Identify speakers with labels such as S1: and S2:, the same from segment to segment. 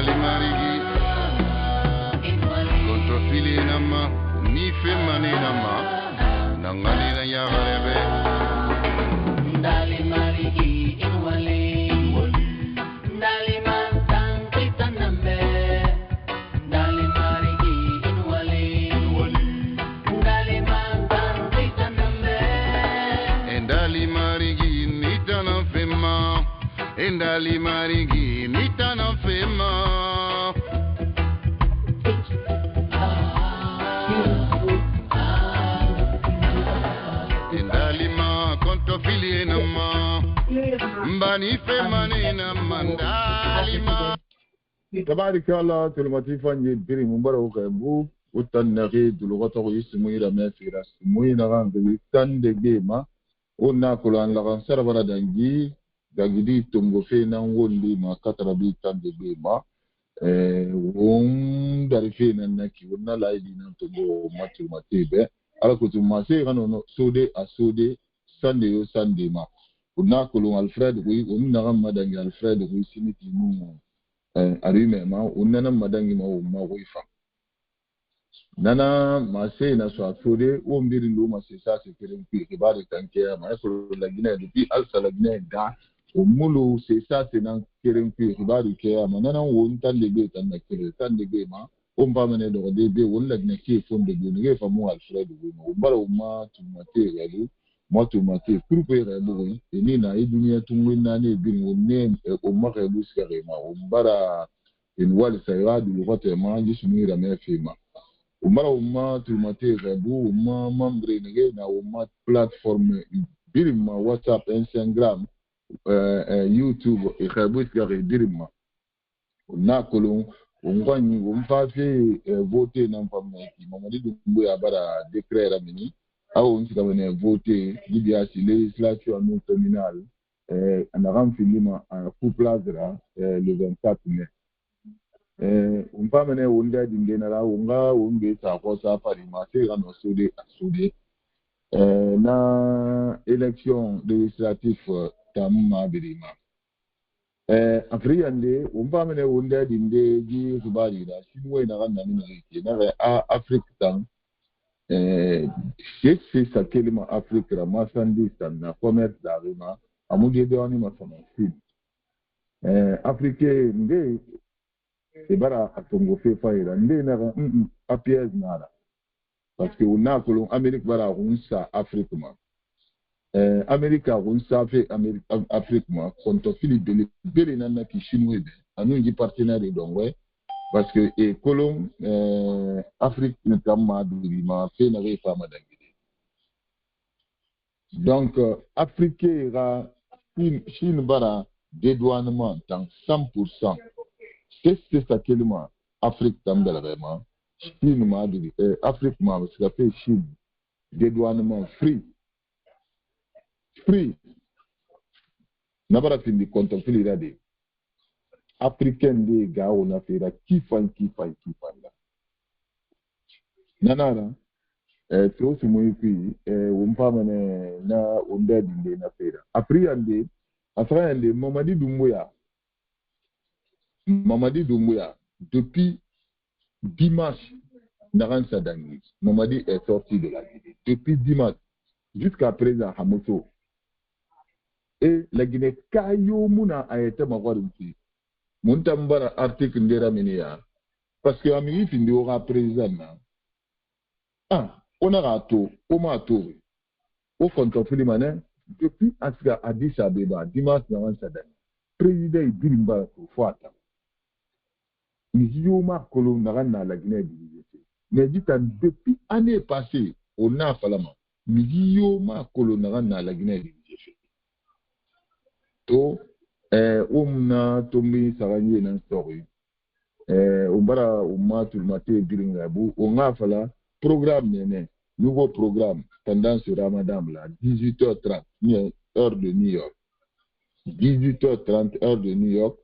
S1: Ndali marigi Kontofili nama Nife mani nama Nangani na yagarebe
S2: Ndali marigi inwali Ndali mantang kita nambe Ndali marigi inwali Ndali mantang kita nambe
S1: Ndali marigi nitana fema Ndali marigi nitana fema Ndali ma kontofili nama Mbani fema nina mandalima
S3: تبارك الله تلمتيفا يدري مبارك كبو وتنغي دلغته يسمي رمى في راس موي نغان بيتان دجيما وناكلان لغان سربرا دنجي دغدي تونغو فينا ولي ما كتر بيتان دجيما وون دارفينا نكي ونا لايدينا تونغو ماتو ماتيبه ala kutuma se kanono sode asode sande yo sande ma unakulun alfred wi unna madangi alfred wi siniti mu arime ma unna madangi ma wifa nana ma se na so asode o mbiri ndo ma se sa se keren ki bari tanke ma so la gina depuis alsa la gina da o mulu se sa se nan keren ki bari ke ma nana won tan le be tan na keren tan de be ma on va mener de début wala na ki fond de gune fa mo alfred wi no bala ma tu matériel moi tu m'as pour faire bon et ni na dunia tungwina ne bin wonne o maka buskare ma o bara in wal sayra du rote ma jismu ra me fema o mara o ma tu m'as bu ma membre ne na o ma plateforme bir ma whatsapp instagram youtube e khabuskare bir ma na kolon o ngwani o mfafe voter na mfamaki mamadi dumbu ya bara décret ramini awo nti kabane voter libiasi législature non terminale en aram filima en couplazera le 24 mai umpamene wonda dingenara wonga wonge ta ko sa parima se gano sode asode na élection législative tamma birima afriande umpamene wonda dinde ji subari da sinwe na ganna ni ke na Afrique tan c'est ça kelima Afrique la marchandise na commerce d'arima amudi de wani masana film Afrique nde ebara atongo fe faira nde na apiez nada parce que on a kolon Amérique bara hunsa Afrique ma Amérique hunsa fe Afrique ma konto Philippe bele nana ki chinois be anu ngi partenaire dongwe parce que et kolon Afrique ne tamma durima fait na pas madangide donc Afrique ira Chine bara dédouanement dans 100% c'est ça tellement Afrique tambela vraiment Chine ma duri Afrique ma parce que fait Chine dédouanement free nabara tindi compte fili rade africaine de gao na fera kifan la nanana to su moyi fi umpamane na unda dinde na fera afriande afraande Mamadi Doumbouya depuis dimanche Naransa Dangi Mamadi est sorti de la Guinée depuis dimanche jusqu'à présent Hamoso et la Guinée kayo muna ayete magwaruti Muntambara article ndera minia parce que amiri findi ora président na on a rato o mato o fonto filimane depuis aska Addis Abeba dimanche na Sadan président Ibirimba ko fata Nizio ma kolon na la Guinée bilisé mais dit depuis année passée on a falama Nizio ma kolon na la Guinée bilisé to umna tombi saranye nan story umbara umatu mate biringa bu onga fala programme nouveau programme pendant ce Ramadan là 18h30 heure de New York 18h30 heure de New York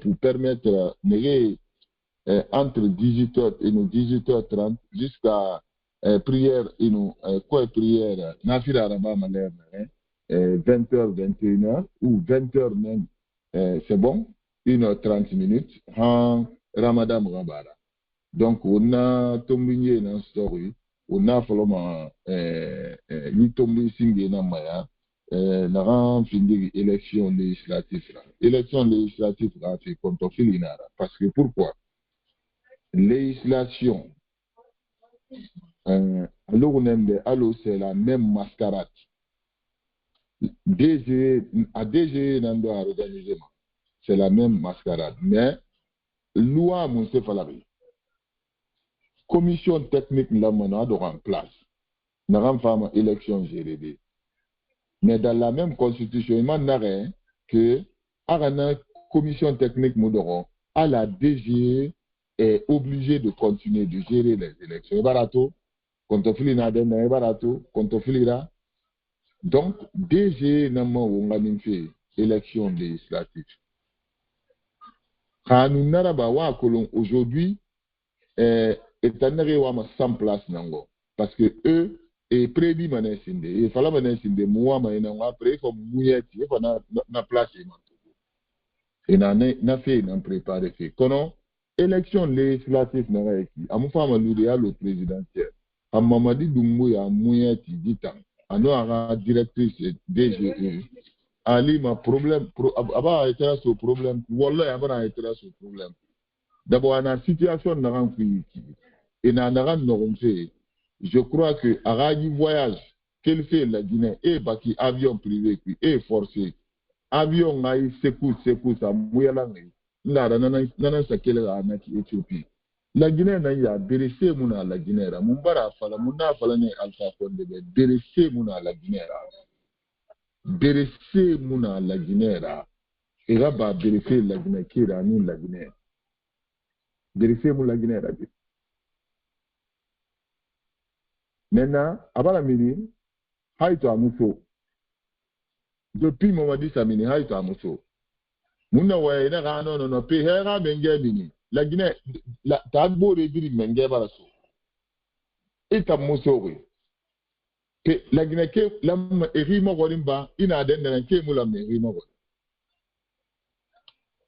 S3: pour permettre entre 18h et 18h30 jusqu'à prière et nous quoi prière nafila raba malerne 20h, 21h ou 20h même, c'est bon. 1h30 minutes en Ramadan Mugabara. Donc, on a tombé dans la story, on a fait le tombé singe dans Maya, on a fini l'élection législative. L'élection législative a fait contre Filinara. Parce que pourquoi? Législation, alors c'est la même mascarade. DG, à DG, on doit organiser. C'est la même mascarade. Mais, loi, mon Falari. Commission technique, là, on a en place. Nous avons fait élection GRD. Mais dans la même constitution, il y a que la commission technique, à la DG est obligée de continuer de gérer les élections. Donc, DG n'a pas fait élection législative. Aujourd'hui, sans place nango parce que eux et prédit manesinde et fala manesinde moi maina après comme mouilleti et na place et na fait na préparé fait kono élection législative na reki amu fama l'idéal le présidentiel am Mamadi Doumbouya mouilleti ditan ano ara directrice DGE ali ma problème aba été sur problème wallahi aba été sur problème d'abord en situation na renfui et je crois que Aragi voyage qu'elle fait la Guinée et baki avion privé et forcé avion ngai secours ça mouyalangi la nana sakele na Éthiopie la Guinée na ya berese muna la Guinée ra mumbara fala muna fala ne Alpha Condé berese muna la Guinée ra berese muna la Guinée ra et là ba berese la Guinée qui ra ni la Guinée berese muna la Guinée ra. Maintenant, avant la mini, Haïto Amousso. Depuis Mamadi Samini, Haïto Amousso. Mouna ouais, non, Pehera Menge Bini. La Guinée, la Tagbo de Diri Menge Barasso. Et Amousso, la Guinée, la Erimo Golimba, Inaden, la Kemoula, Erimo.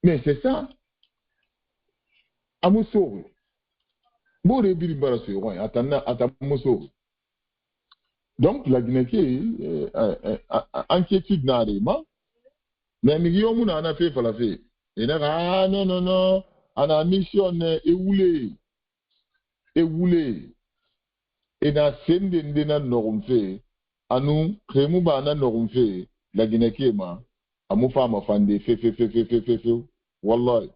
S3: Mais c'est ça. Amousso. Bo de Diri Barasso, Atamousso. Donc, la Guinée qui inquiétude n'arrive mais nous avons fait la fait. Et non, on a mission éoulée. Et dans scène de nous fait, à nous, Crémouba nous fait, la Guinée qui est ma, à mon femme fande, fait. Wallah.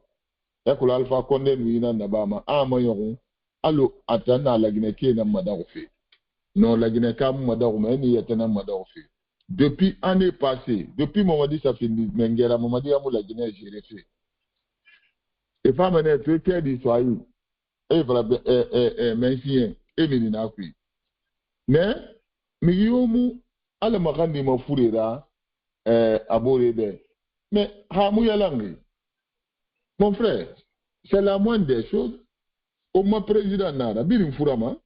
S3: Et que l'Alpha Condé nous n'a pas ma, mayon, allo, attendant la Guinée qui est n'a pas fait. Non, la Guinée kam madarouma ni yatana madarofi. Depuis année passée, depuis Mamadi Safini Mengera, Mamadi Amou la Guinée j'ai fait. Et pas mener tout est dit soyez. Et voilà merci et menina kui. Mais miyomu ala magandi ma furera aborede. Mais hamu yalangi. Mon frère, c'est la moindre des choses. Au moins président nada birim furama.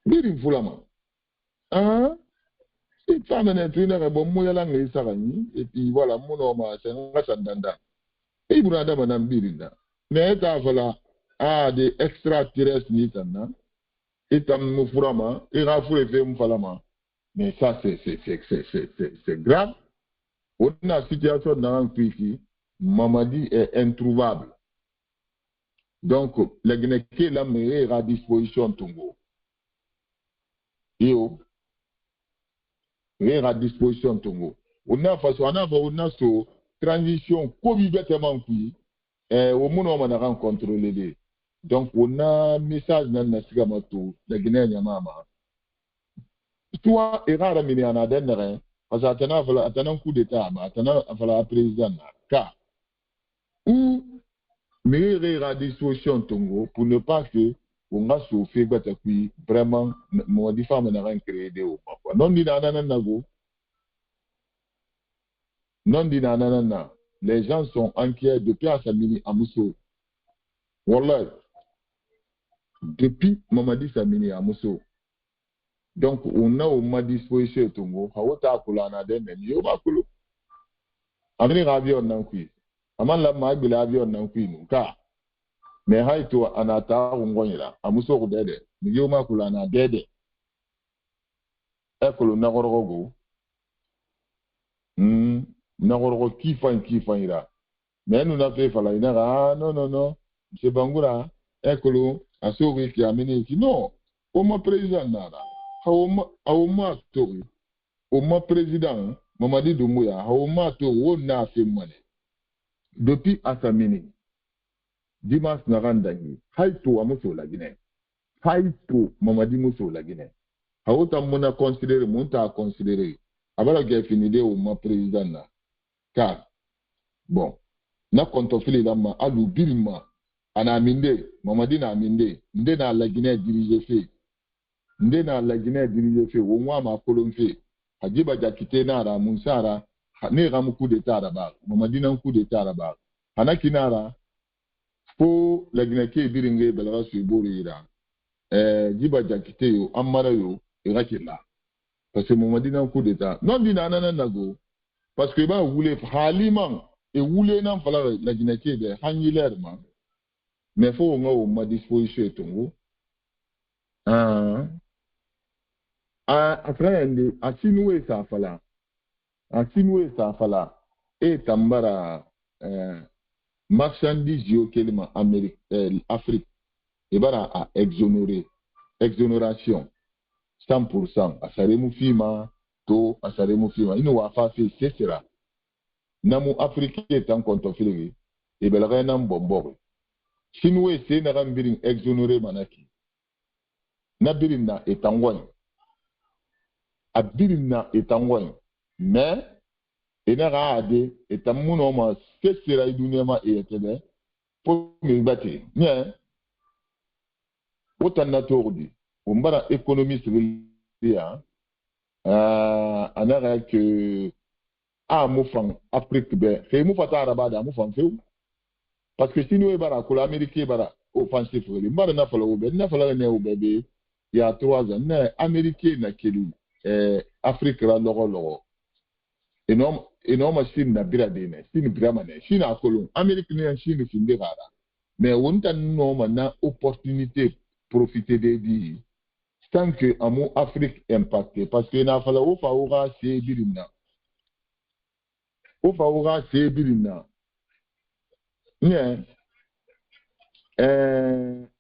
S3: Birim fulama. Ah, et femme n'est plus là, bon, moi, l'anglais, ça va, et puis voilà, mon homme, c'est un sandanda. Et il brada madame Birinda. Mais t'as voilà, des extraterrestres, ni t'en et t'as mon fulama, et raffoulé fait mon falama. Mais ça, c'est grave. On a une situation dans un pays, Mamadi est introuvable. Donc, la Guinée qui est là, mais est à disposition de Tongo. Yo, rien à disposition de Tongo. On a une transition complètement qui au monde on a rencontré. Donc on a un message dans la Sigamato, la Guinée Yamama. Toi, et rare mini en adène, parce que attendant un coup d'état, attendant un président, car ou mais à disposition de Tongo pour ne pas que on a souffert vraiment mon dit femme n'a rien créé de haut non dit nanana les gens sont inquiets depuis à Samini à Mousso wallah depuis Mamadi Samini à Mousso donc on a au ma disposition Tongo hawata kula na den yo ba kulu amini rabi on nan kui aman la ma bila avion nan kwinu ka me haito anata ngonyira amuso ko dede mi yo ma kula na dede ekolo na gorogo na gorogo kifan ira me nu na fe fala ina no se bangura ekolo asogi ki amini ki no o ma president nada o ma tori o ma president Mamadi Doumbouya o ma to wo na fe mane depuis asamini dimas narandangi haito amuso la Guinée haito Mamadi muso la Guinée hauta muna considérer munta considérer abala ge finide o ma président na car bon na kontofili la ma alu bilma ana minde Mamadi na minde nde na la Guinée diriger fait wo mwa ma kolon fait hajiba jakite na ra munsara ne ga mu coup d'état ba Mamadi na coup d'état ba hanaki nara fo la Guinée ke biringe belaga su borira jiba jakite yo amara yo irakilla parce que Mamadi na coup d'état non dina nago parce que ba wule haliman e wule nan fala la Guinée ke be hanyilerma mais fo ngo ma disposition tongo après asinwe sa fala e tambara marchandise yo kelima Amérique Afrique et bara a exonération 100% asaremu fima ino wa fa fi sesera namu Afrique tan konto filigi e belaga nan bombo sinwe se na gambirin exonéré manaki na birin na etangwan abirin na etangwan mais ina ga ade etamuno ma sesera idunia ma etede po mi bati nye otan na tordi umbara économiste ya anara que mufang Afrique be fe mu fata arabada mufang fe parce que si nous bara ko l'américain bara offensif le mbara na fala ube na fala ne ube be ya 3 ans na américain na kelu Afrique la logo énorme Chine na bira dene Chine bira mané Chine akolon américain na Chine finde gara mais wonta no na opportunité profiter de di tant que amu Afrique impacté parce que na fala o fa ora se birina nye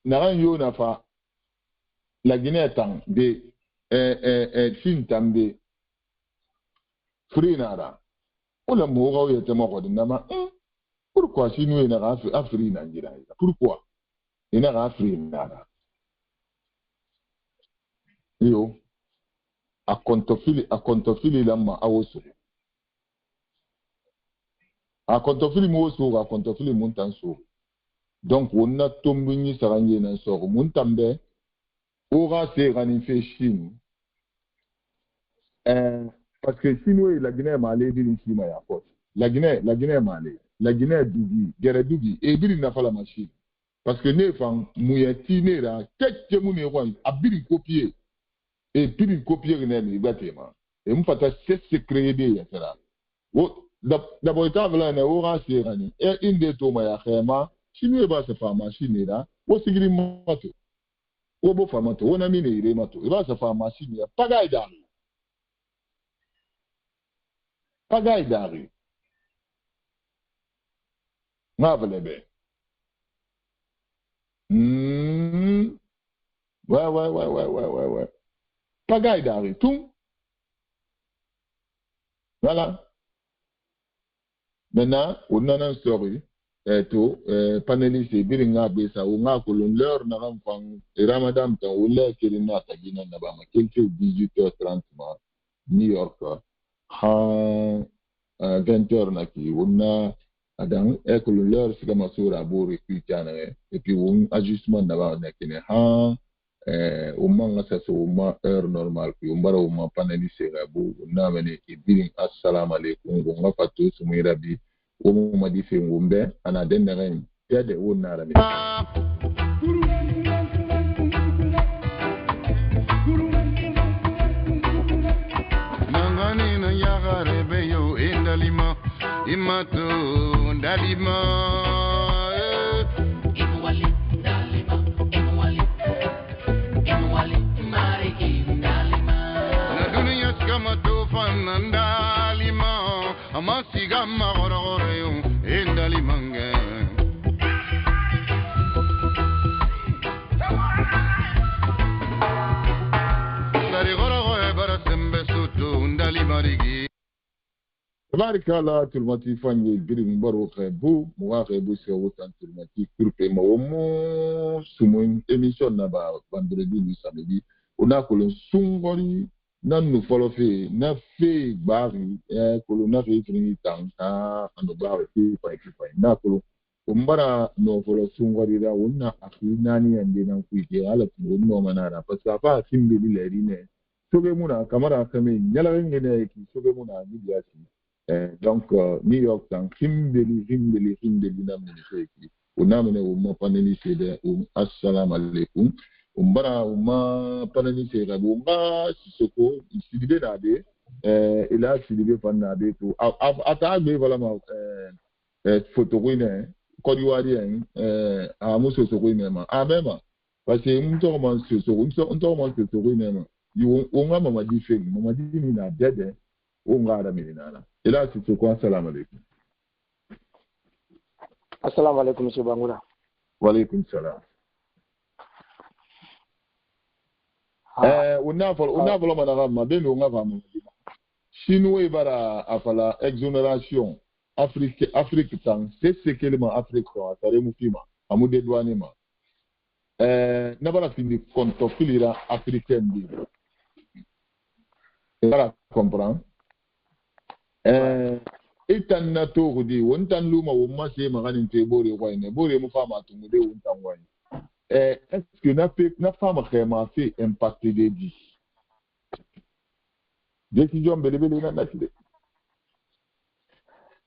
S3: naran yo na fa la Guinée tang de Chine tambe free nara ola mo ga yo tema ko dinama pourquoi si nous na ga Afrique na ngira pourquoi ina ga Afrique nara yo a kontofili lama awoso a kontofili mo so a kontofili montanso donc on a tombé ni saranye na so montambe ora se ganin fe Chine parce que sinon la Guinée malé din sima ya force la Guinée malé la Guinée dugi gere dugi e biri na fala machine parce que ne fan muyati ne ra tete mu ne kwa abiri copier et biri copier ne ni batema e mu fata se créer des ya sera d'abord tavla na ora se gani e inde to ma ya khema sinon ba se fa machine ra wo sigiri mato wo bo fa mato wona mine ire mato e ba se fa machine ya pagaida Mavelebe. Ouais. Pagaïdari, tout. Voilà. Maintenant, on a une story. Paneliste, biringa besa, on a l'heure na ramfang, et Ramadan, on l'a kelina tagina nabama, quelques 18h30, New York. 20h naki on adam ekolo l'heure c'est comme sur abord et puis et puis on ajustement d'abord nakine au manga ça c'est au moins heure normale puis on bara au moins paneliste rabu na mene e birin assalamu alaikum on va pas tous mirabi o mo di fe ngombe ana den na ren tede won na rami
S1: Nangani na yagare beyo indalima imato ndalima
S2: Inwali ndalima Inwali mariki ndalima
S1: na dunia kama tufan ndalima amasiga magorogoro ndalimanga
S3: Tabarikala tulmati fanye birim baro khebu muwa khebu se wotan tulmati kurpe ma womo sumun emission na ba vendredi ni samedi ona kolon sungori nan nu folo fe na fe gbari kolon na fe fini tanka ando gbari fi na kolon umbara no folo sungori da wonna akina ni ande nan kuike ala no manara parce que simbe bi leri ne sobe muna kamara kame nyala ngene ki sobe muna ni biasi. Donc, New York, Himbeli, Namini, Unamene, Uma Panini, Assalamu alaikum, Umbara, Uma Panini, Umba, Sissoko, Sidibé Nade, et là, Sidibé Panade, tout. Attaque, voilà, photogouine, Codiwarien, à Mousso Sogouine, à même, parce que nous sommes sur ce même, on m'a dit, on m'a dit, il a dead. Et là, c'est quoi? Salam alaikum.
S4: Assalamu alaikum, M. Bangoura.
S3: Wa alaikum salam. On a volé ma belle, on a vraiment. Chinois, bara, afala, exonération, Afrique, c'est ce qu'élément Afrique, ça remoufima, à mon dédouanement. N'a pas fini, contre filira africaine. Et là, comprends. Itan na to gudi wontan luma wumma se maganin te bore wayne bore mu fama tungu de wontan wayne est-ce que na fama khema fait impacter des vies décision belebele na natide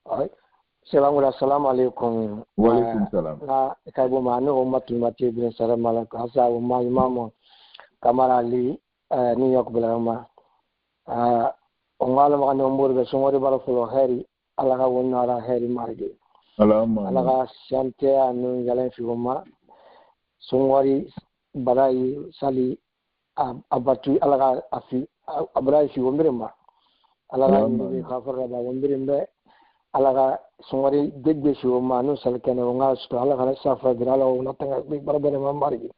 S4: ay Bangoura, assalamu alaikum.
S3: Wa alaikum salam.
S4: Na kaibo manu ummatul mati bin salam alaikum asa umma imam Kamara Ali New York belama ongala magani omburga songori bala fulo heri alaga wonnara heri marge alaga sante anu yalen figoma songori barai sali abatu alaga afi abrai figombrema alaga ni khafara ba wombrembe alaga songori degbe figoma anu salkene onga sto alaga safa grala ona tanga bi barbare marge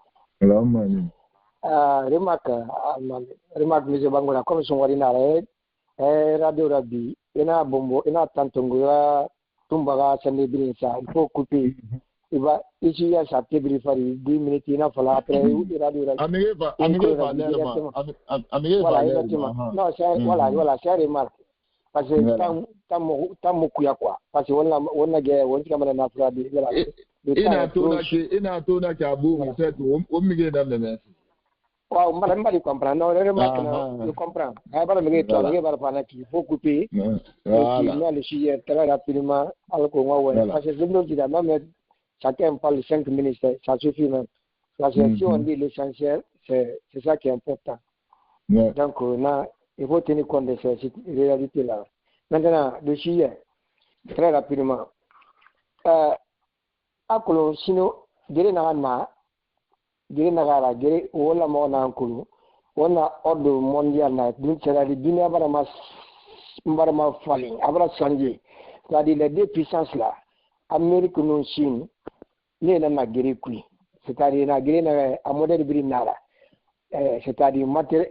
S4: remark mise Bangoura comme songori nare radio rabbi ina bombo ina tantongura tumbaga sande binisa il faut couper iba ici ya sa tebri fari 10 minutes ina fala après radio rabbi
S3: amige va
S4: non c'est voilà c'est remarque parce que tam kuya quoi parce que wonna ge wonni kamera na fradi
S3: ina to na ka bu c'est o mige na me.
S4: Wow, mbali comprendre. Non, je comprends. Bara mege to mege bara pana ki faut couper. Voilà. Moi le sujet très rapidement alors qu'on va parce que je me dis même chacun parle 5 minutes, ça suffit même. Parce que si on dit l'essentiel, c'est ça qui est important. Donc il faut tenir compte de cette réalité là. Maintenant, le sujet très rapidement. Akolo sino dire na gere nagara gere wala mo na nkulu wala ordre mondial na c'est-à-dire dunia barama falling abra changer c'est-à-dire les deux puissances là Amérique non Chine ne na gere kui c'est-à-dire na gere na a modèle brinala c'est-à-dire matière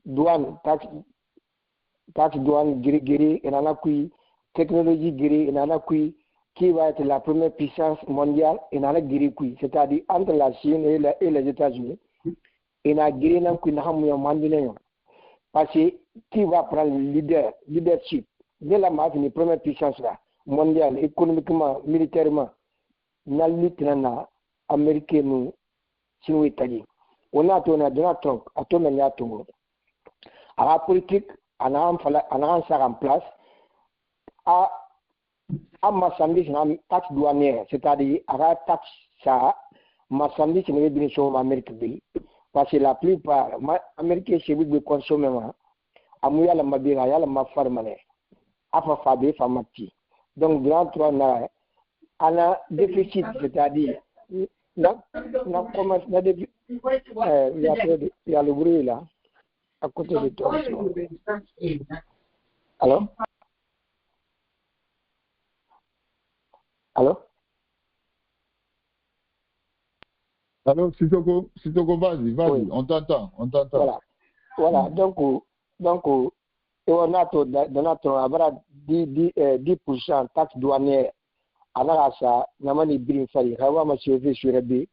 S4: douane taxe douane gere et na kui technologie gere et na kui qui va être la première puissance mondiale et dans la Guéricouille, c'est-à-dire entre la Chine et les États-Unis, et dans la Guéricouille, parce que qui va prendre le leadership de la première puissance là, mondiale, économiquement, militairement, dans la lutte américaine, Chinois, Italie. On a Donald Trump, à tout le monde, à la politique, on a ça en place, à marchandise na taxe douanière, c'est-à-dire à la taxe ça marchandise ne veut sur l'Amérique parce que la plupart américains chez vous de consommer amuya la mabira ya la mafarmane afa fabe famati donc grand trois na un déficit, c'est-à-dire, comment, il y a le bruit là, à côté de toi. Allô? Allô?
S3: Alors, Sitoko, vas-y,
S4: Oui.
S3: on t'entend.
S4: Voilà, donc, on a aura 10% taxe douanière, alors ça, Namani Brin Fari, Hawa Machiové sur le B,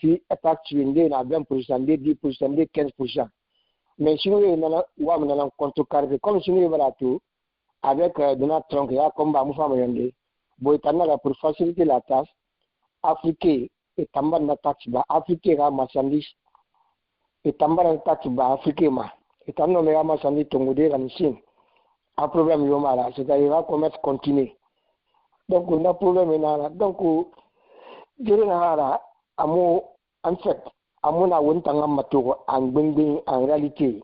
S4: si taxe sur une 20%, 10%, 15%. Mais si nous avons un compte carré, comme si nous avons tout, avec Donald Trump, il y a comme Bamoufa Mayande, pour faciliter la tâche, Afrique et Tamban la taxe, Afrique et marchandise, et Tamban la taxe, Afrique, et Tamban la marchandise, Tongodé, la Chine, un problème Yomara, c'est-à-dire le commerce continue. Donc, on a un problème. Donc, je en fait, à mon avis, en réalité,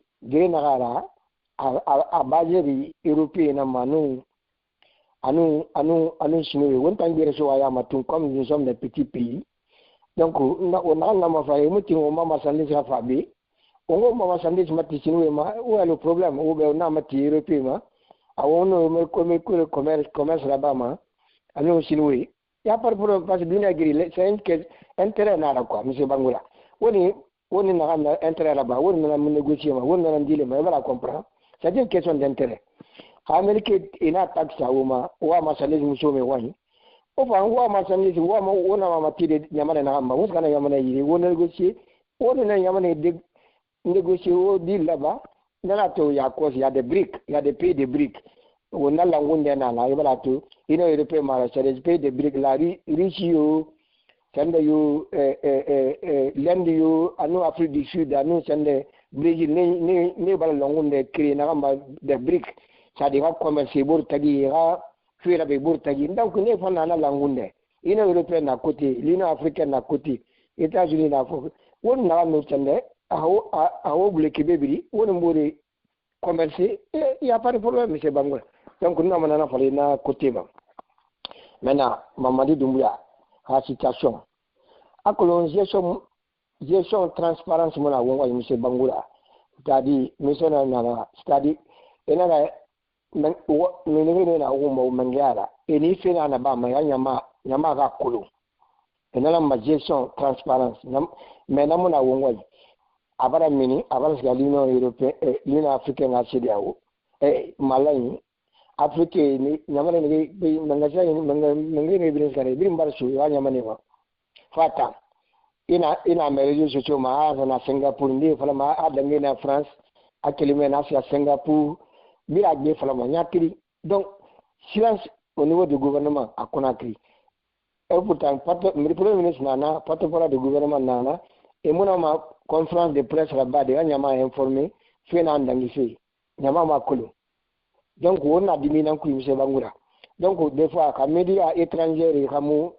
S4: à base européenne, à nous, chinois, comme nous sommes des petits pays. Donc, on a fait où est le problème? Où est le européen? On commerce là-bas, à nous, chinois. Il n'y a pas de problème parce que c'est un intérêt quoi, M. Bangoula. On est intérêt là-bas, on a négocié, on a un deal, mais on va comprendre. C'est une question d'intérêt. L'Amérique est une taxe à Ouma, ou à Massalis, M. Mewani. Enfin, ou à Massalis, ou à Matilde, Yamana Namba, où est-ce qu'on a Yamana, on a négocié, on a Yamana négocié au deal là-bas. Il y a des briques, il y a des pays de briques. On a la Wundana, il y a tout. Il y a des pays de briques, la Russie, l'Inde, à nous, Afrique du Sud, à nous, le Brésil, ne pas le créer des briques. Ça devra commercer, Bourtagi, fuir avec Bourtagi. Donc, on est la langue. L'Union européenne à côté, l'Union africaine à côté, les États-Unis à côté. On a nos channels, à oublier que on a commercer, il n'y a pas de problème, M. Bangoula. Donc, nous avons parlé de côté. Maintenant, Mamadi Doumbouya, la situation. À cause gestion transparence, M. Bangoula, c'est-à-dire, c'est-à-dire, il y a une gestion transparence. Mais nous avons abara mini abara l'Union européenne l'Union africaine à CEDEAO Malawi Afrique ni nyamane ni mangaja ni mangene bi ngare bi mbarsu ya nyamane wa fata ina merejo socho ma na Singapour ndi fala ma adange na France akelime na Singapour bi la gbe fala ma nyakiri donc silence au niveau du gouvernement à Conakry et pourtant le premier ministre nana porte-parole du gouvernement nana et mon conférence de presse là-bas, de Nyama informé, fait un dangifié, Nyama Makolo. Donc, on a diminué M. Bangoura. Donc, des fois, quand les médias étrangers, quand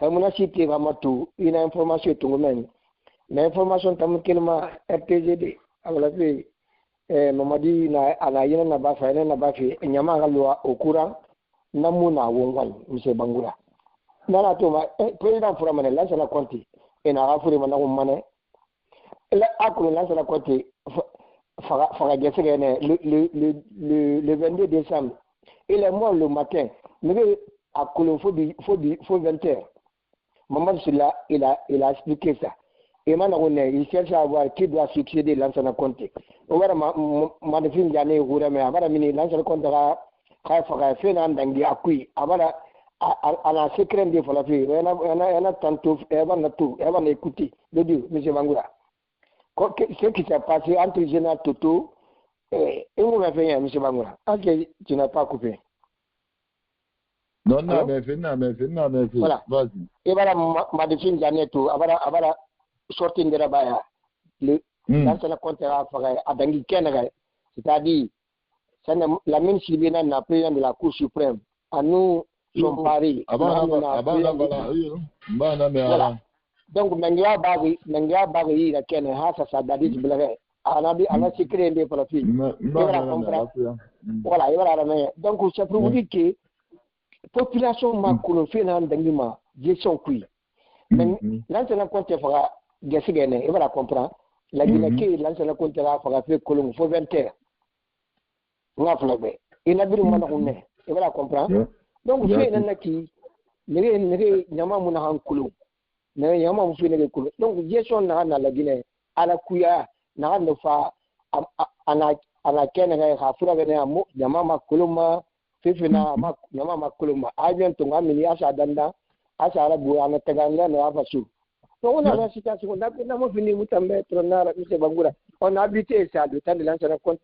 S4: on a cité Ramatou, une information est tout le monde. L'information est RTGD. Alors, la fait, Mamadi, n'a pas fait, Nyama loi au courant, Namuna Wongwan, M. Bangoura. Nana Thomas, président Fouramane, là, c'est la compte. Et n'a pas fait Manamane. Là, à la côté, le 22 décembre, il est mort le matin, mais à Colombo, faut 20 heures. Maman, il a expliqué ça. Et maintenant, il cherche à voir qui doit succéder l'ancien compte. On va m'adresser l'année où on va mener l'ancien compte à faire un dangi à qui, à la secret de la fille, on a tantôt, elle va écouter, le Dieu, M. Bangoura. Ce qui s'est passé entre le général Toto et vous m'avez fait, M. Bangoura. Ok, tu n'as pas coupé.
S3: Non, mais fait.
S4: Voilà.
S3: Vas-y.
S4: Et voilà, ma définition d'année tout, avant sortir de là-bas, l'ancien compte à Dangui Kenere, c'est-à-dire, la même Sylvina n'a pas de la Cour suprême. À nous, son pari. Voilà. Donc, Mengia Bari, la Ken, Hassa Sadadis Blare, ana secret des profils. Voilà, il va la main. Donc, ça prouve que population ma kulo fe na ndangi ma gestion kui mais l'ancien compte fera gesigene e va comprendre la Guinée qui l'ancien compte fera fait kolon fo 20 heures nga flobe ina biru mana kunne e va comprendre donc fe na ki nere nyama muna han kulo nere nyama mu fe nere kulo donc gestion na la Guinée ala kuya na no fa ana kene ga khafura bene amu nyama makuluma fifina ma nyama makuluma ajen to ngamini asa danda asa arabu ana teganga na afasu to ona na situation na mo fini mutambe tronara mise bangura on habité ça de temps de l'ancien compte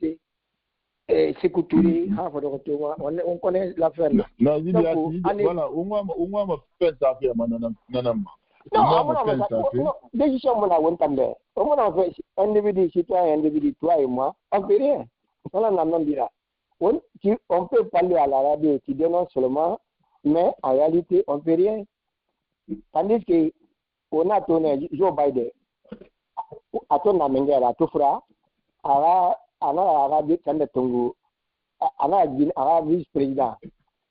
S4: sécurité ha fo to on connaît l'affaire là
S3: na voilà on va faire ça faire manana
S4: non décision mon a wontambe on a fait individu citoyen individu toi et moi on fait rien voilà la non dira on peut parler à la radio qui dénonce seulement mais en réalité on fait rien tandis que on a tourné Joe Biden a tourné mengera tufra ana de kande tungu ana vice président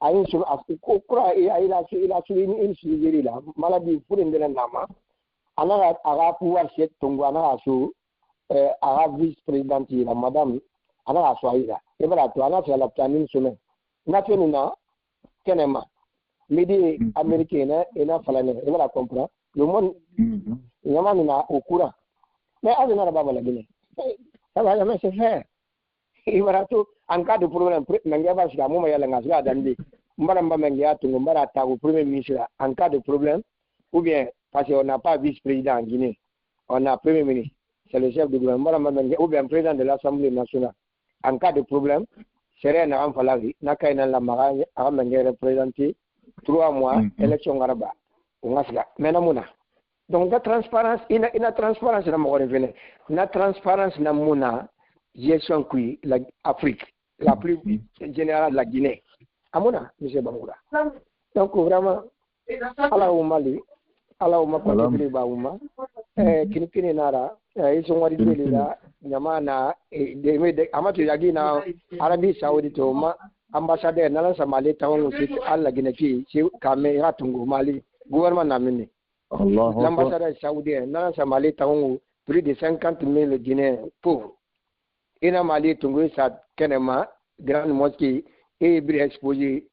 S4: ayin sur ko kura il a sur une suivi là maladie pour une nama ana aga pouvoir chez tungu ana sur aga vice président la madame ana soira e bala to ana la planning semaine na fenina kenema midi américaine ina falane e bala comprendre le monde yama na okura mais azina na baba la Guinée ça va jamais se faire il va tout en cas de problème menga ba shiga mu mayala ngasga dandi mbara mba menga tungu mbara ta au premier ministre en cas de problème ou bien parce qu'on n'a pas vice-président en Guinée on a premier ministre c'est le chef du gouvernement mbara menga ou bien président de l'Assemblée nationale en cas de problème serait na am falari na kayna la maragne a menga représenter 3 mois élection garaba ngasga menamuna donc la transparence ina transparence na mo revene na transparence na muna gestion qui la Afrique la plus générale de la Guinée amuna monsieur Bangoura donc vraiment ala o Mali ala o makoni ba uma kini nara iso ngari dele nyama na de amatu yagi na Arabie Saoudite to ma ambassadeur na la Somalie tawon ci alla Guinée ci kamera tungu Mali gouvernement na mini l'ambassadeur saoudien na Somalie tawon plus de 50 000 Guinéens pauvres ina Mali tungu sa kenema grande mosquée et bi exposé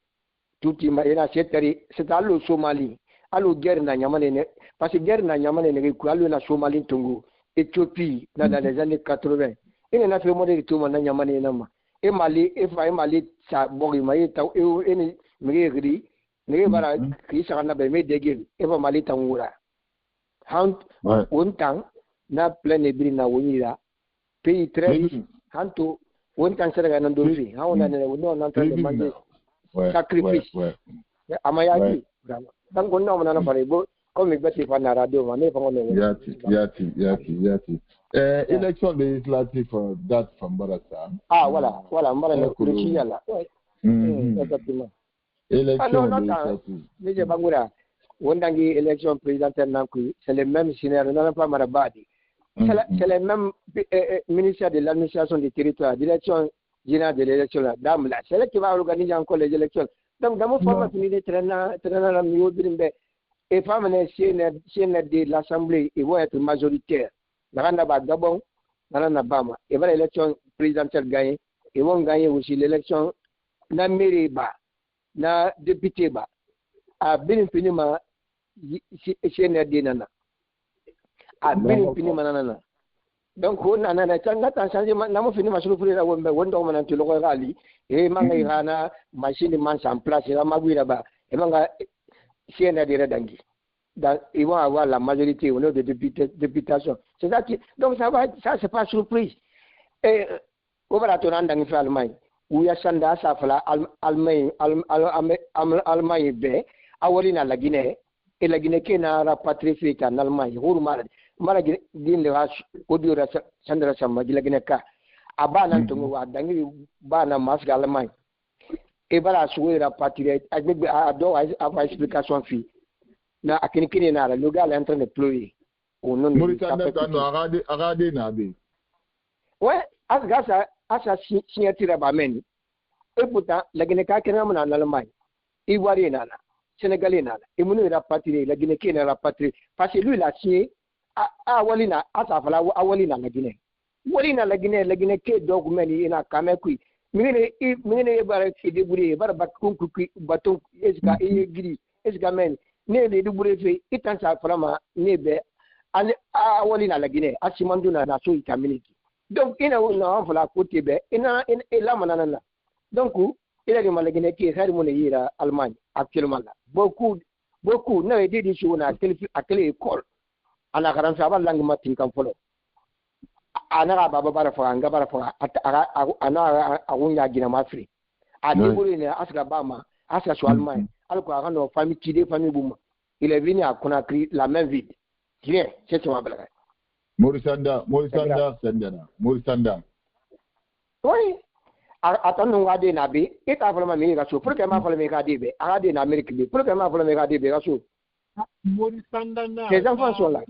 S4: tout ina c'est allo Somalie allo guerre na nyamane ne parce que guerre na nyamane ne ko allo na Somalie tungu Éthiopie dans les années 80 ina na fait modèle tout na nyamane na ma e Mali sa bogi mai taw e ni miri ne bara ki sa na be me dege e ba Mali tangura han wontang na plein bri na wonira pays très hanto wontan sera na ndori ha ona ne no na train de manger sacrifice amayaki dan gonno na pare bo comme beti fa na radio ma ne fa ngone
S3: yati élection législative date Fambarasa
S4: voilà mbara ne kuruchi yala exactement élection législative nije bangura wondangi élection présidentielle nanku c'est le même scénario non pas marabadi c'est le même ministère de l'administration du territoire, direction générale de l'élection là, dame là, c'est là qui va organiser encore les élections. Donc dans mon format fini de traîner la mieux d'imbe et pas mener CNR de l'Assemblée, ils vont être majoritaires. Dans la Gabon, dans la Bama, et va l'élection présidentielle gagner, ils vont gagner aussi l'élection na mairie ba, na député ba, à bénéfice CNR de nana. Ben fini manana donc on a tanga changé na mo fini masulu furi la wombe wondo mo nanti loko gali e manga irana machine man en place la magwira ba e manga siena dire dangi dans ils vont avoir la majorité au nom de députation c'est ça qui donc ça c'est pas surprise et on va attendre dans l'Allemagne où ya sanda sa fala Allemagne be awolina la Guinée et la Guinée qui n'a rapatrié en Allemagne mara din da audio da sandra sama gila gine ka abana tungu wa dangi bana mas galmai e bara suwira patrie agbe ado a explication fi na akini na le gars est en train de pleurer au nom de
S3: Mauritanie no agade na be
S4: ouais asa signature ba men et pourtant la gine ka kena na Allemagne Ivoirien nana, Sénégalais nana, et mon rapatrié, la Guinée qui est rapatrié, parce que lui il a signé à Walina, à Safala, à Walina la Guinée. Walina la Guinée qui est document il a Kamekui. Mine bara se débrouiller bara baton esga e giri esga men ne de débrouiller fe itan sa frama ne be a Walina la Guinée a simanduna na so itamiliki. Donc ina na fala côté be ina la manana. Donc il a dit la Guinée qui est mon ira Allemagne actuellement là. Beaucoup na dit sur na à quelle école ana garanti aba langue matin kan folo. Ana baba bara fo anga bara fo ana agunya gina mafri a débrouiller ne asga bama asga sur Allemagne alors qu'on a nos familles tidé famille boum il est venu à Conakry la main vide bien c'est ça ma blague
S3: Morisanda
S4: oui attends on va des nabi et ta vraiment mais gaso pour que ma faut me garder be a des en Amérique be pour que ma faut me garder be gaso
S5: Morisanda na
S4: les enfants sont là.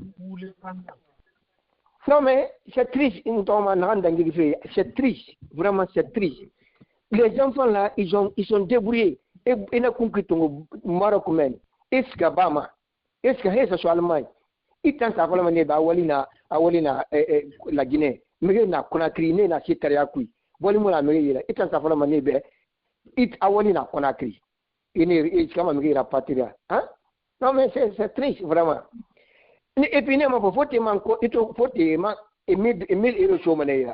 S4: Non mais c'est triste, c'est triste, vraiment c'est triste. Les enfants là, ils sont débrouillés. Et ils n'ont compris ton Maroc même. Est-ce que Bama, est-ce que c'est sur l'Allemagne? Ils tentent à voir la Guinée, mais na Conakry, na Chitariakui. Voilà moi la meilleure. Ils tentent à voir la Guinée, ils Awalina Conakry. Ils sont comme la patrie. Hein? Non mais c'est triste vraiment. Et puis, il faut que man, et 1000 euros sur mon et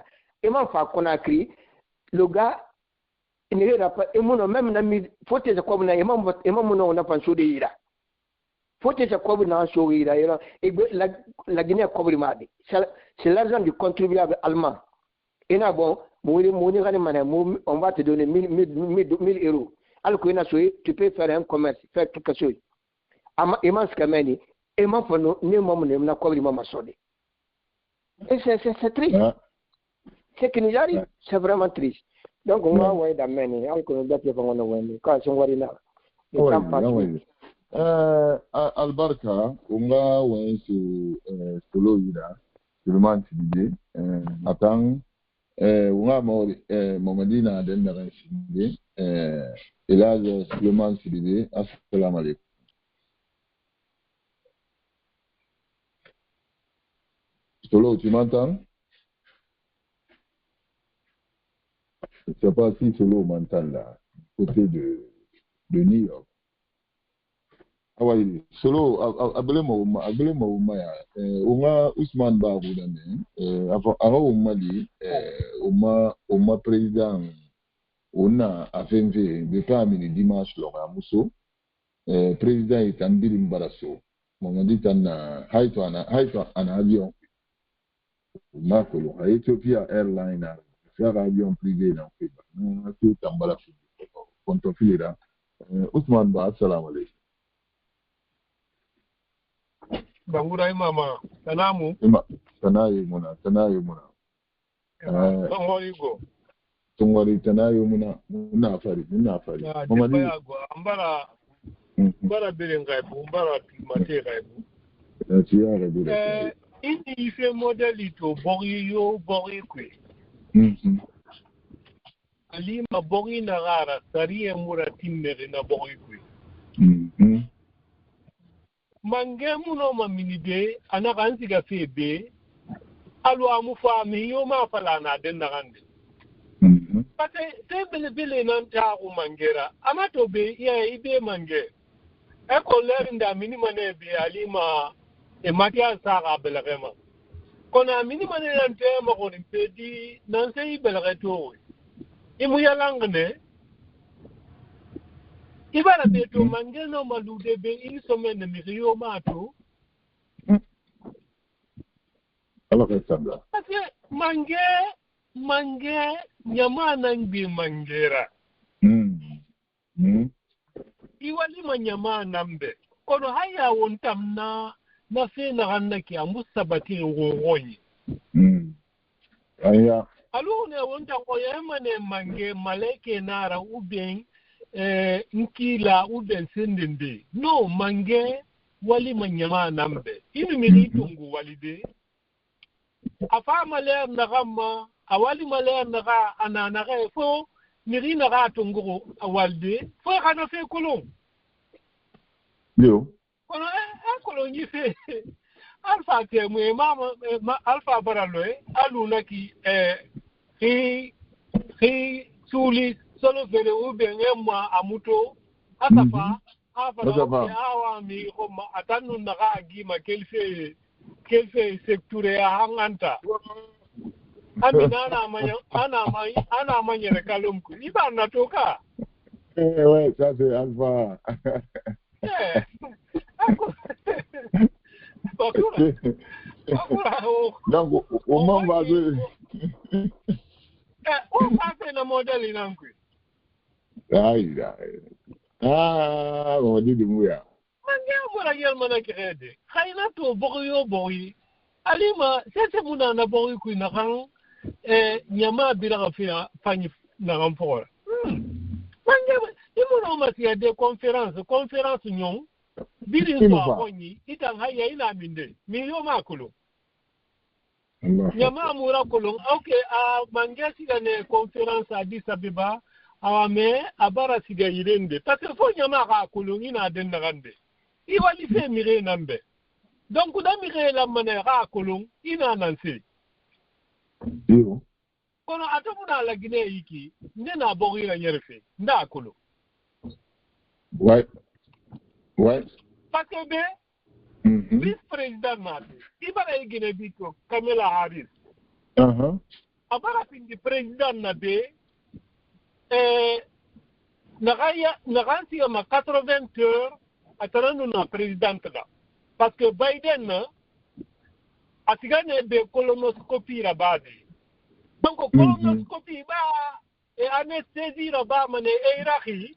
S4: man fa Conakry, le gars, il ne rira pas, et mon même n'ami, faut que ça comme et mon n'a pas de ira. Faut que ça comme n'a sur ira, et la Guinée a couvert mardi. C'est l'argent du contribuable allemand. Et là, bon, on va te donner 1000 euros. Alors que tu peux faire un commerce, faire quelque chose. Et man, ce et moi, pour nous, nous n'a pas vraiment sonné. Et c'est triste. C'est que nous arrive, c'est vraiment triste. Donc, on va envoyer dans le alors qu'on doit faire un outil. Quand on va là,
S3: Albarka, on va envoyer sur l'Oïda, sur le Mantilide. Attends, on va Mamadina Dendaran Sidibé, et là, sur le Mantilide, assalamu alaikum. Solo, tu m'entends? Je ne sais pas si Solo m'entend là, côté de New York. Ah oui, Solo, appelez-moi on a Ousmane Barou avant on m'a dit, on m'a président, on a FMV, le terminé dimanche, Laura Mousso, président est en Bilim Barasso. On m'a dit en avion. Marco, à Ethiopia Airlines, faire avion privé dans le pays. Tout en bas contre Filera. Ousmane Ba, assalamu alaikum.
S5: Bangurai mama, Tanamu.
S3: Tanayu muna. Tungwari Tanayu muna fari.
S5: Mama ni. Ambara bilengai, ambara mate gaibu.
S3: Tiara bilengai.
S5: Ini ife modelito bori kwe. Alima bori na rara sariye mura timmere na bori kwe. Mange muno maminide anaka ansiga febe alu amufa miyo ma fala na den na gande. Pate te bele nan ta u mangera amato be ya ibe mange. Eko lerinda minima ne be alima e matia sara belagema kona mini manena tema ko pedi nan sei belagato imu yalangne ibara beto mangeno malude be insomene mirio mato
S3: alors que ça là
S5: parce mange nyamana ngi mangera iwali manyamana mbe kono haya wontamna na fe na ganna ki amu sabati ngongoni
S3: aya
S5: alu ne wonta ko yemane mange maleke nara uben nkila uben sendende no mange wali manyama nambe ini mini tungu walide afa maler na gamma awali maler na ga anana ga fo miri na ga tungu awalde fo kana fe kolon
S3: Yo.
S5: kono kolo ni fe alfa te mu mama alfa baraloe aluna ki hi suli solo fere ube ngemwa amuto asafa afara awa mi ko atanu naga agima kelfe sekture hanganta amina ana manya rekalumku iba natoka
S3: ouais, ça c'est Alpha. Donc, au moment où
S5: on va faire le modèle inankwe.
S3: On dit de mouya.
S5: Mange amora yel manaki rede. Khaina to boyo boyi. Alima sese muna na boyi ku na kan nyama bila ka fanyi na rampora. Mange imuno masia de conférence nyon. Biri so konyi itan haya ina minde. Miyo makulu. Nyama amura kolong okay mange siga ne conférence Addis Abeba awame abara siga irende parce que fo nyama ka kolong ina den nagande iwali fe mire nambe donc da mire la mane ka kolong ina nanse
S3: Yo.
S5: kono atamuna la Guinée yiki ndena bogi la nyerfe nda kolong
S3: Ouais.
S5: parce que be vice-président nati ibara Guinée bito Kamala Harris abara pindi président na be nagansi ma 80 heures ataranu na présidente da parce que Biden na atigane be colonoscopie la base donc colonoscopie ba et anesthésie la ba mané iraki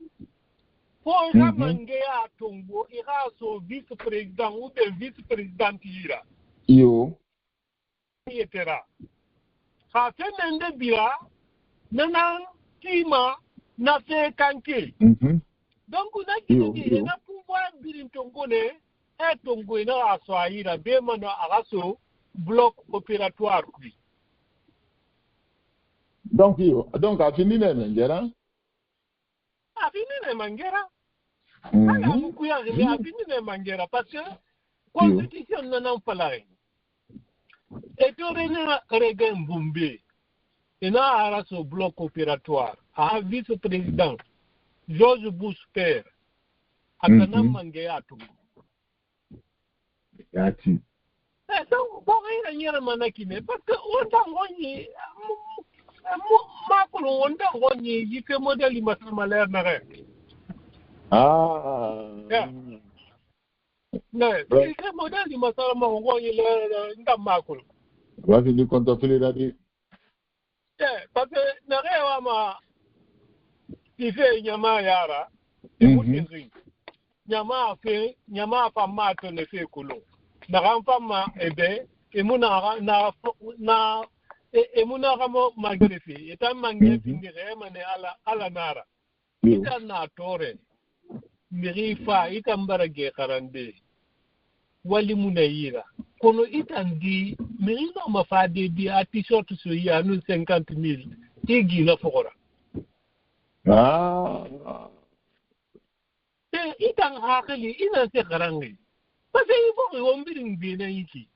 S5: pour la mangue a tongo ira so vice-président ou de vice-présidente ira
S3: Yo.
S5: etc. Ça fait n'ende bira nanan kima na fe kanke donc on a qui na pouvoir birin tongone et tongo na aswaira be mano araso bloc opératoire kui
S3: donc a fini ne mangera
S5: ala mukuya a fini ne mangera parce que constitution nanan falare et to rena regen bumbe ina araso bloc opératoire a vice-président George Bush père akana mangea tu
S3: yati
S5: donc bon il y a manakine parce que on tangoni makulu on tangoni yike modèle masamaler na re yike modèle masama ngoni le ndamakulu
S3: vas ni contempler la vie
S5: parce que na rewa ma ife nyama yara imutinzi nyama pa mato ne fe kulo na rampa ma ebe emuna kamo magrefi eta mange pindire mane ala nara ita na tore mirifa ita mbarage karande wali munayira kono ita ndi mirino mafade di t-shirt so ya nu 50,000 igi na fokora ita hakali ina se karangi parce que ibo wombiring bi na yiki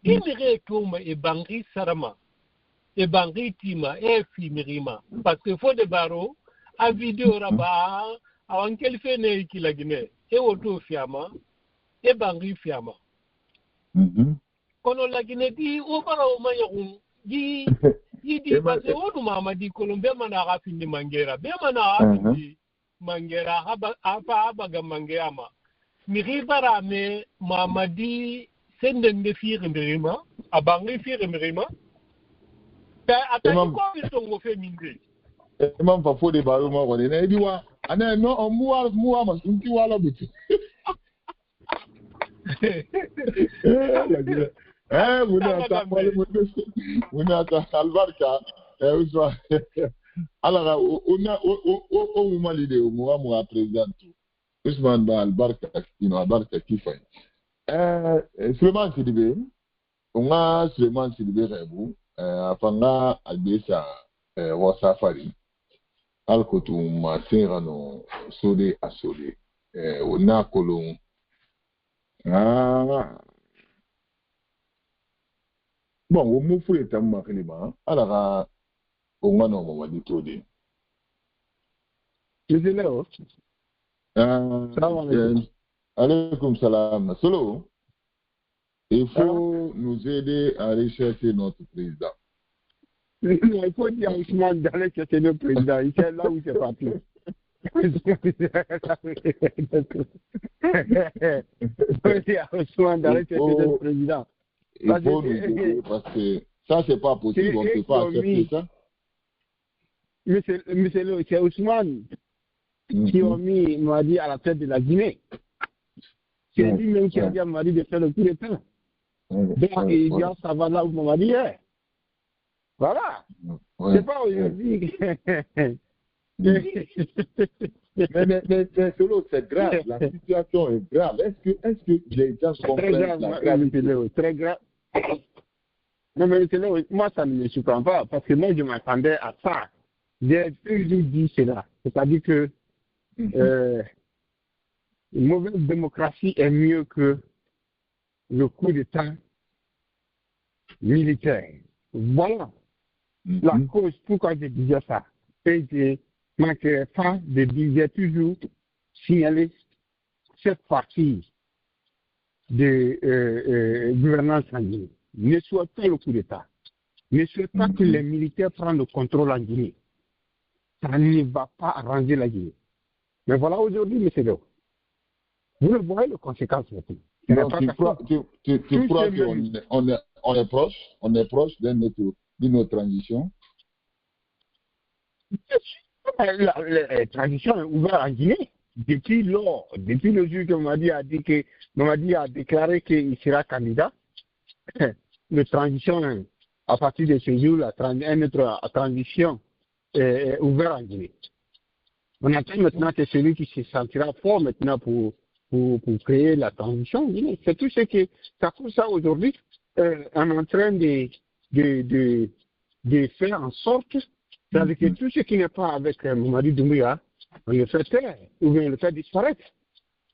S5: imire tuma e bangi sarama e bangi tima e fimirima parce que faut de baro a vidéo raba awan kelfe ne yiki la Guinée e woto fiama e bangi fiama kono la Guinée di o bara o mayakun di parce que o mama di kolombe mana ga findi mangera be mana afindi mangera haba ga mangema mi ribara me mamadi sendende fiire mirima abangi fiire mirima ta atani ko bitongo feminde
S3: imam fa fode baro ma woni na ediwa ana no muwa ma sunti wala biti muna ta albarka uswa ala o mali de muwa president Usman ba albarka albarka kifai Suleiman Sidibe unga Suleiman Sidibe rebu afanga albesa wasafari alkotu masera no sode asode on a colon. Ah. Bon, au mot fou est un marquement. Alors, au moins, on va dire tout.
S4: Monsieur Léo.
S3: Alaykoum salam. Solo, il faut nous aider à rechercher notre président.
S4: Il faut dire à Ousmane d'aller chercher le président. Il est là où c'est parti. Il faut dire à Ousmane d'aller chercher le président.
S3: Il faut nous aider parce que ça, c'est pas possible. On ne peut pas accepter ça.
S4: Monsieur Léo, c'est Ousmane qui ont mis Madi à la tête de la Guinée. C'est lui-même qui a dit à Madi de faire le coup d'État. Donc, il dit, ça va là où Madi est. Voilà. C'est pas aujourd'hui.
S3: Mais Solo, c'est grave. La situation est grave. Est-ce que les gens comprennent la gravité?
S4: Très grave. Non, mais Léo, moi, ça ne me surprend pas parce que moi, je m'attendais à ça. J'ai toujours dit cela. C'est-à-dire que une mauvaise démocratie est mieux que le coup d'État militaire. Voilà la cause pourquoi je disais ça. Et je ne manquerai pas de dire, j'ai toujours signalé cette partie de gouvernance en Guinée. Ne souhaite pas le coup d'État. Ne souhaite pas que les militaires prennent le contrôle en Guinée. Ça ne va pas arranger la Guinée. Mais voilà aujourd'hui, M. Léo. Vous le voyez, les conséquences maintenant.
S3: Tu crois qu'on est proche d'une transition?
S4: La transition est ouverte en Guinée. Depuis le jour que Mamadi a déclaré qu'il sera candidat, la transition, à partir de ce jour, notre transition est ouverte en Guinée. On attend maintenant que celui qui se sentira fort maintenant pour créer la transition en Guinée. C'est tout ce que ça pour ça aujourd'hui, on est en train de faire en sorte que tout ce qui n'est pas avec Mamadi Doumbouya, on le fait taire ou bien on le fait disparaître.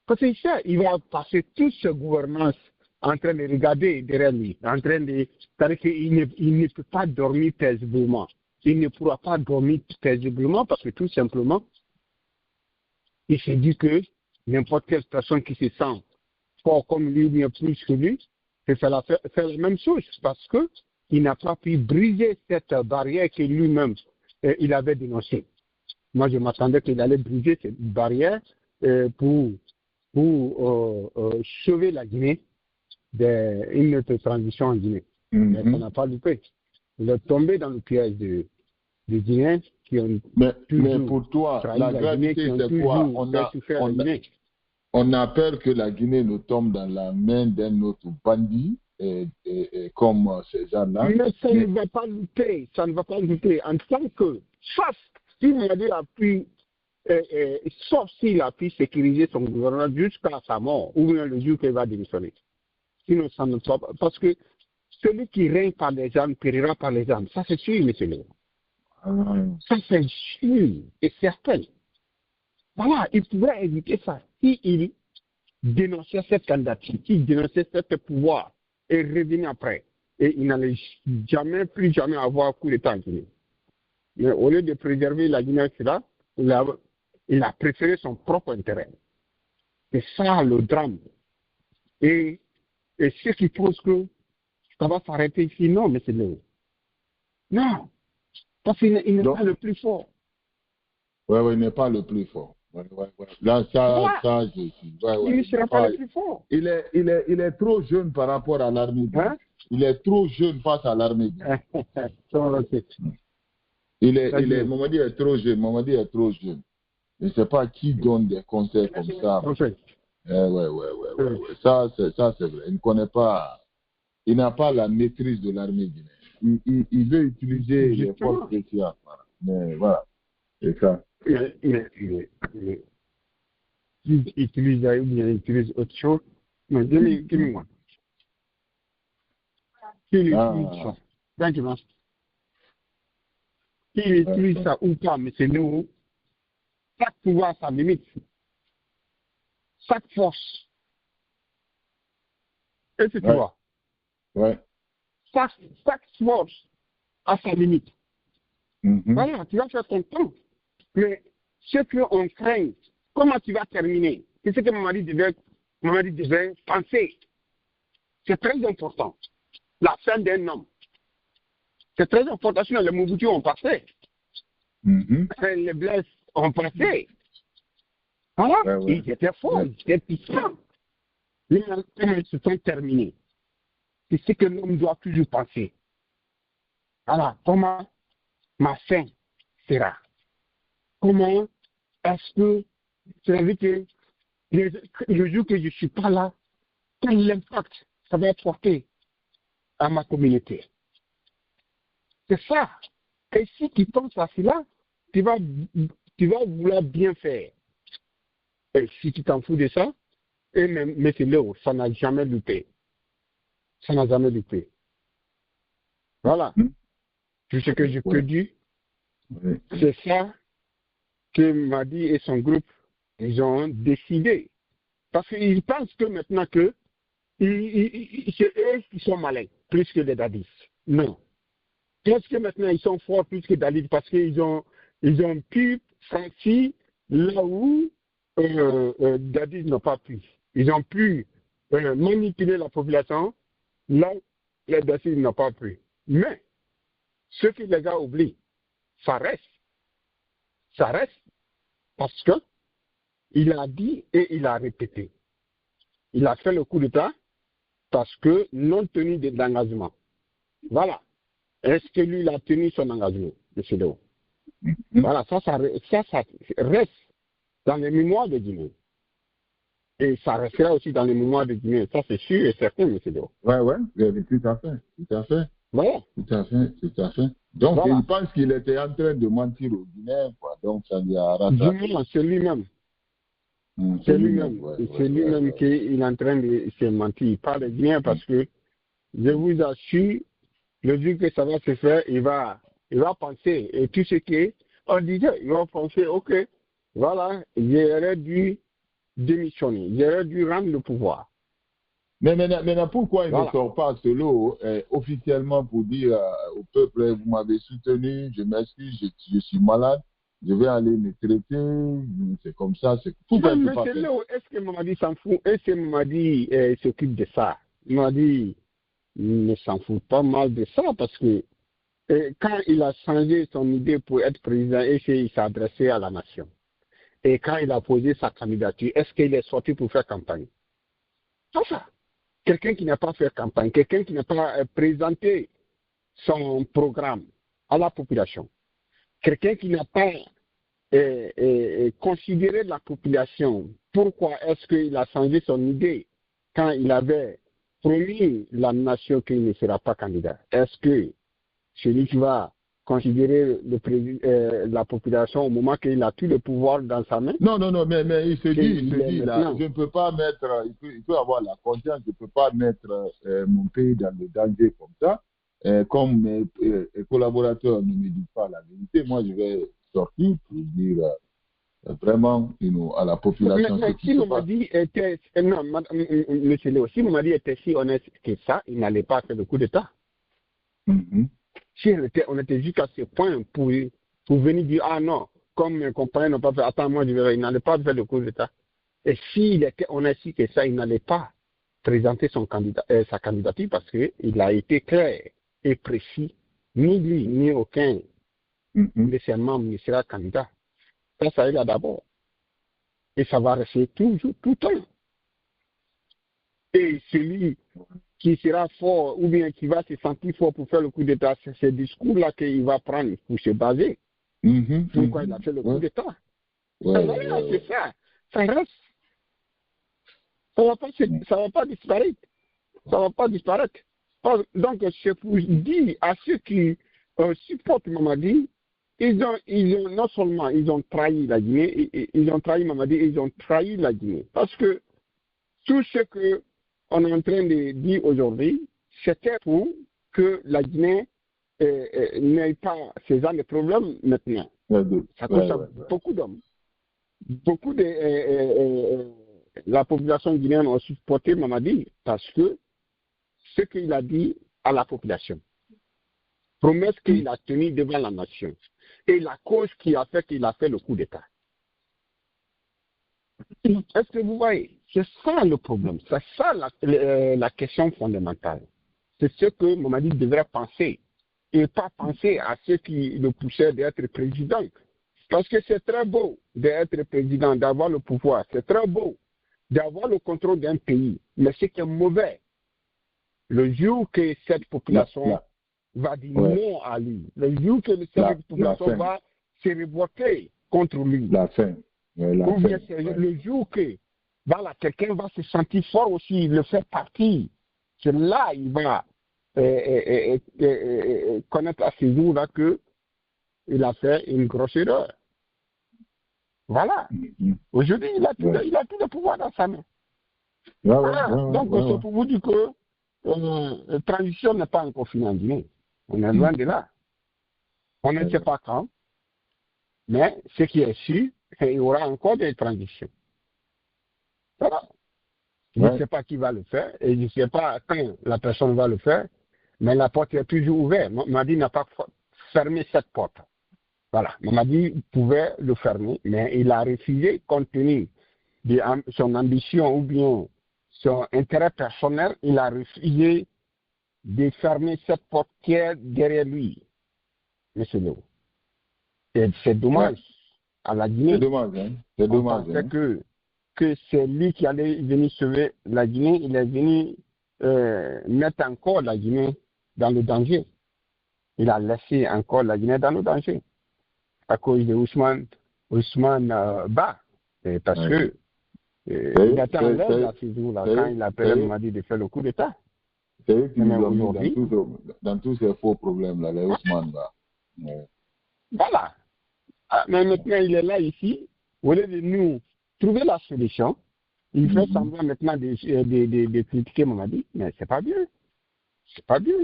S4: Parce que ça, il va passer toute sa gouvernance en train de regarder derrière lui, c'est-à-dire qu'il ne peut pas dormir paisiblement. Il ne pourra pas dormir paisiblement parce que tout simplement, il s'est dit que n'importe quelle personne qui se sent fort comme lui, bien plus que lui, peut faire la même chose parce qu'il n'a pas pu briser cette barrière que lui-même il avait dénoncée. Moi, je m'attendais qu'il allait briser cette barrière pour sauver la Guinée d'une autre transition en Guinée. Mais ça n'a pas loupé. Il est tombé dans le piège des Guinéens qui ont
S3: mais pour toi, la gravité, c'est quoi? On a peur que la Guinée ne tombe dans la main d'un autre bandit comme ces gens-là.
S4: Mais ça ne va pas lutter. Ça ne va pas lutter. En tant que, sauf s'il a pu, sauf s'il a pu sécuriser son gouvernement jusqu'à sa mort, ou bien le jour qu'il va démissionner. Sinon, ça ne va pas. Parce que celui qui règne par les armes périra par les armes. Ça, c'est sûr, M. Léo. Ça, c'est sûr et certain. Voilà, il pourrait éviter ça s'il dénonçait cette candidature, s'il dénonçait ce pouvoir et revenir après. Et il n'allait plus jamais avoir coup d'État en Guinée. Mais au lieu de préserver la Guinée, il a préféré son propre intérêt. C'est ça le drame. Et ceux qui pensent que ça va s'arrêter ici, non, M. Léo. Non. Parce qu'il n'est pas le plus fort.
S3: Oui, il n'est pas le plus fort. Là, ça, je suis.
S4: Il ne sera pas le plus fort.
S3: Il est trop jeune par rapport à l'armée.
S4: Hein?
S3: Il est trop jeune face à l'armée. Mamadi est trop jeune. Je ne sais pas qui donne des conseils comme ça. Ça, c'est vrai. Il ne connaît pas. Il n'a pas la maîtrise de l'armée guinéenne. Il veut utiliser les forces spéciales. Mais voilà, c'est ça.
S4: Il utilise autre chose. Mais dis-moi. Qu'il utilise ça. Tranquillement. Qu'il utilise ça ou pas, mais c'est nous. Chaque pouvoir a sa limite.
S6: chaque force. Et c'est toi.
S3: Ouais.
S6: Chaque force a sa limite.
S3: Mhm.
S6: Voilà, tu vas faire ton temps. Mais ce qu'on craint, comment tu vas terminer? C'est ce que maman devait penser. C'est très important. La fin d'un homme. C'est très important. Sinon, les Mobutu ont passé.
S3: Mhm.
S6: Les Blaise ont passé. Voilà,
S3: Ouais.
S6: ils étaient forts, ils étaient puissants. Les moments se sont terminés. C'est ce que l'homme doit toujours penser. Alors, comment ma fin sera? Comment est-ce que, c'est-à-dire que le jour que je ne suis pas là, quel impact ça va apporter à ma communauté? C'est ça. Et si tu penses à cela, tu vas vouloir bien faire. Et si tu t'en fous de ça, et même mettez-le, ça n'a jamais loupé. Ça n'a jamais loupé. Voilà. Tout ce que je peux dire, c'est ça que Madi et son groupe, ils ont décidé. Parce qu'ils pensent que maintenant que c'est eux qui sont malins, plus que les dadis. Non. Est-ce que maintenant ils sont forts plus que Dalit parce qu'ils ont pu sentir là où Dadis n'ont pas pu. Ils ont pu manipuler la population là où les Dadis n'ont pas pu. Mais ce que les gars oublient, ça reste. Ça reste parce que il a dit et il a répété. Il a fait le coup d'État parce que non tenu d'engagement. Voilà. Est-ce que lui, il a tenu son engagement, M. Léo? Voilà, ça reste dans les mémoires de Guinée. Et ça restera aussi dans les mémoires de Guinée. Ça, c'est sûr et certain, M. Léo.
S3: Ouais, tout à fait.
S6: Voilà.
S3: Tout à fait. Donc,
S6: voilà.
S3: il pense qu'il était en train de mentir aux Guinéens, quoi. Donc, ça lui a rattrapé.
S6: C'est lui-même. C'est lui-même. C'est lui-même qui est en train de se mentir. Il parle de Guinéens parce que, je vous assure, le jour que ça va se faire, il va penser. Et tout ce qu'on disait, il va penser, ok, voilà, j'aurais dû démissionner, j'aurais dû rendre le pouvoir.
S3: Mais maintenant, pourquoi il ne sort pas solo officiellement pour dire au peuple, vous m'avez soutenu, je m'excuse, je suis malade, je vais aller me traiter, c'est comme ça, c'est pourquoi il ne peut pas faire.
S6: Est-ce que Mamadi s'en fout? Est-ce que Mamadi s'occupe de ça? Mamadi ne s'en fout pas mal de ça parce que quand il a changé son idée pour être président, il s'est adressé à la nation. Et quand il a posé sa candidature, est-ce qu'il est sorti pour faire campagne? C'est ça. Quelqu'un qui n'a pas fait campagne, quelqu'un qui n'a pas présenté son programme à la population, quelqu'un qui n'a pas considéré la population, pourquoi est-ce qu'il a changé son idée quand il avait promis la nation qu'il ne sera pas candidat? Est-ce que celui qui va considérer la population au moment qu'il a tout le pouvoir dans sa main?
S3: Non, mais il se dit là, je ne peux pas mettre, il peut avoir la conscience, je ne peux pas mettre mon pays dans le danger comme ça. Comme mes collaborateurs ne me disent pas la vérité, moi je vais sortir pour dire vraiment à la population.
S6: Mais si Mamadi était, non, M. Léo, si Mamadi était si honnête que ça, il n'allait pas faire le coup d'État. Si on était jusqu'à ce point pour venir dire, ah non, comme mes compagnons n'ont pas fait, attends, moi je vais, il n'allait pas faire le coup d'État. Et s'il était honnête que ça, il n'allait pas présenter sa candidature parce qu'il a été clair et précis, ni lui, ni aucun de ses membres ne sera candidat. Ça est là d'abord. Et ça va rester toujours, tout le temps. Et celui qui sera fort ou bien qui va se sentir fort pour faire le coup d'État, c'est ce discours-là qu'il va prendre pour se baser. Pourquoi il a fait le coup d'État? C'est ça. Ça reste. Ça va pas disparaître. Ça va pas disparaître. Donc, c'est pour dire à ceux qui supportent Mamadi, ils ont non seulement ils ont trahi la Guinée, ils ont trahi Mamadi, ils ont trahi la Guinée. Parce que tout ce que on est en train de dire aujourd'hui, c'était pour que la Guinée n'ait pas ce genre de problèmes maintenant. Ça cause beaucoup d'hommes. Beaucoup de la population guinéenne a supporté Mamadi parce que ce qu'il a dit à la population, promesse qu'il a tenue devant la nation, et la cause qui a fait qu'il a fait le coup d'État. Est-ce que vous voyez? C'est ça le problème, c'est ça la question fondamentale. C'est ce que Mamadi devrait penser, et pas penser à ceux qui le poussaient d'être président. Parce que c'est très beau d'être président, d'avoir le pouvoir, c'est très beau d'avoir le contrôle d'un pays, mais ce qui est mauvais, le jour que cette population va dire non à lui, le jour que cette population va se révolter contre lui, ou bien c'est le jour que voilà, quelqu'un va se sentir fort aussi, le faire partie, c'est là il va connaître à ce jour-là qu'il a fait une grosse erreur. Voilà. Aujourd'hui, il a tout le pouvoir dans sa main. Donc, c'est pour vous dire que la transition n'est pas encore finie en Guinée. On est loin de là. On ne sait pas quand, mais ce qui est sûr, il y aura encore des transitions. Voilà. Je ne sais pas qui va le faire et je ne sais pas quand la personne va le faire, mais la porte est toujours ouverte. Mamadi n'a pas fermé cette porte. Voilà, Mamadi pouvait le fermer, mais il a refusé compte tenu de son ambition ou bien son intérêt personnel, il a refusé de fermer cette porte qui est derrière lui, M. Léo. Et c'est dommage à la Guinée.
S3: C'est dommage, hein. C'est dommage.
S6: On pensait que c'est lui qui allait venir sauver la Guinée. Il est venu mettre encore la Guinée dans le danger. Il a laissé encore la Guinée dans le danger à cause de Ousmane Ba. Parce que il était en l'air à ce jour-là quand il appelait Mamadi de faire le coup d'État.
S3: C'est eux qui nous ont mis dans tous ces faux problèmes-là, les Ousmane Ba.
S6: Voilà. Mais maintenant, il est là ici. Au lieu de nous trouver la solution, il fait semblant maintenant de critiquer Mamadi. Mais c'est pas bien. C'est pas bien.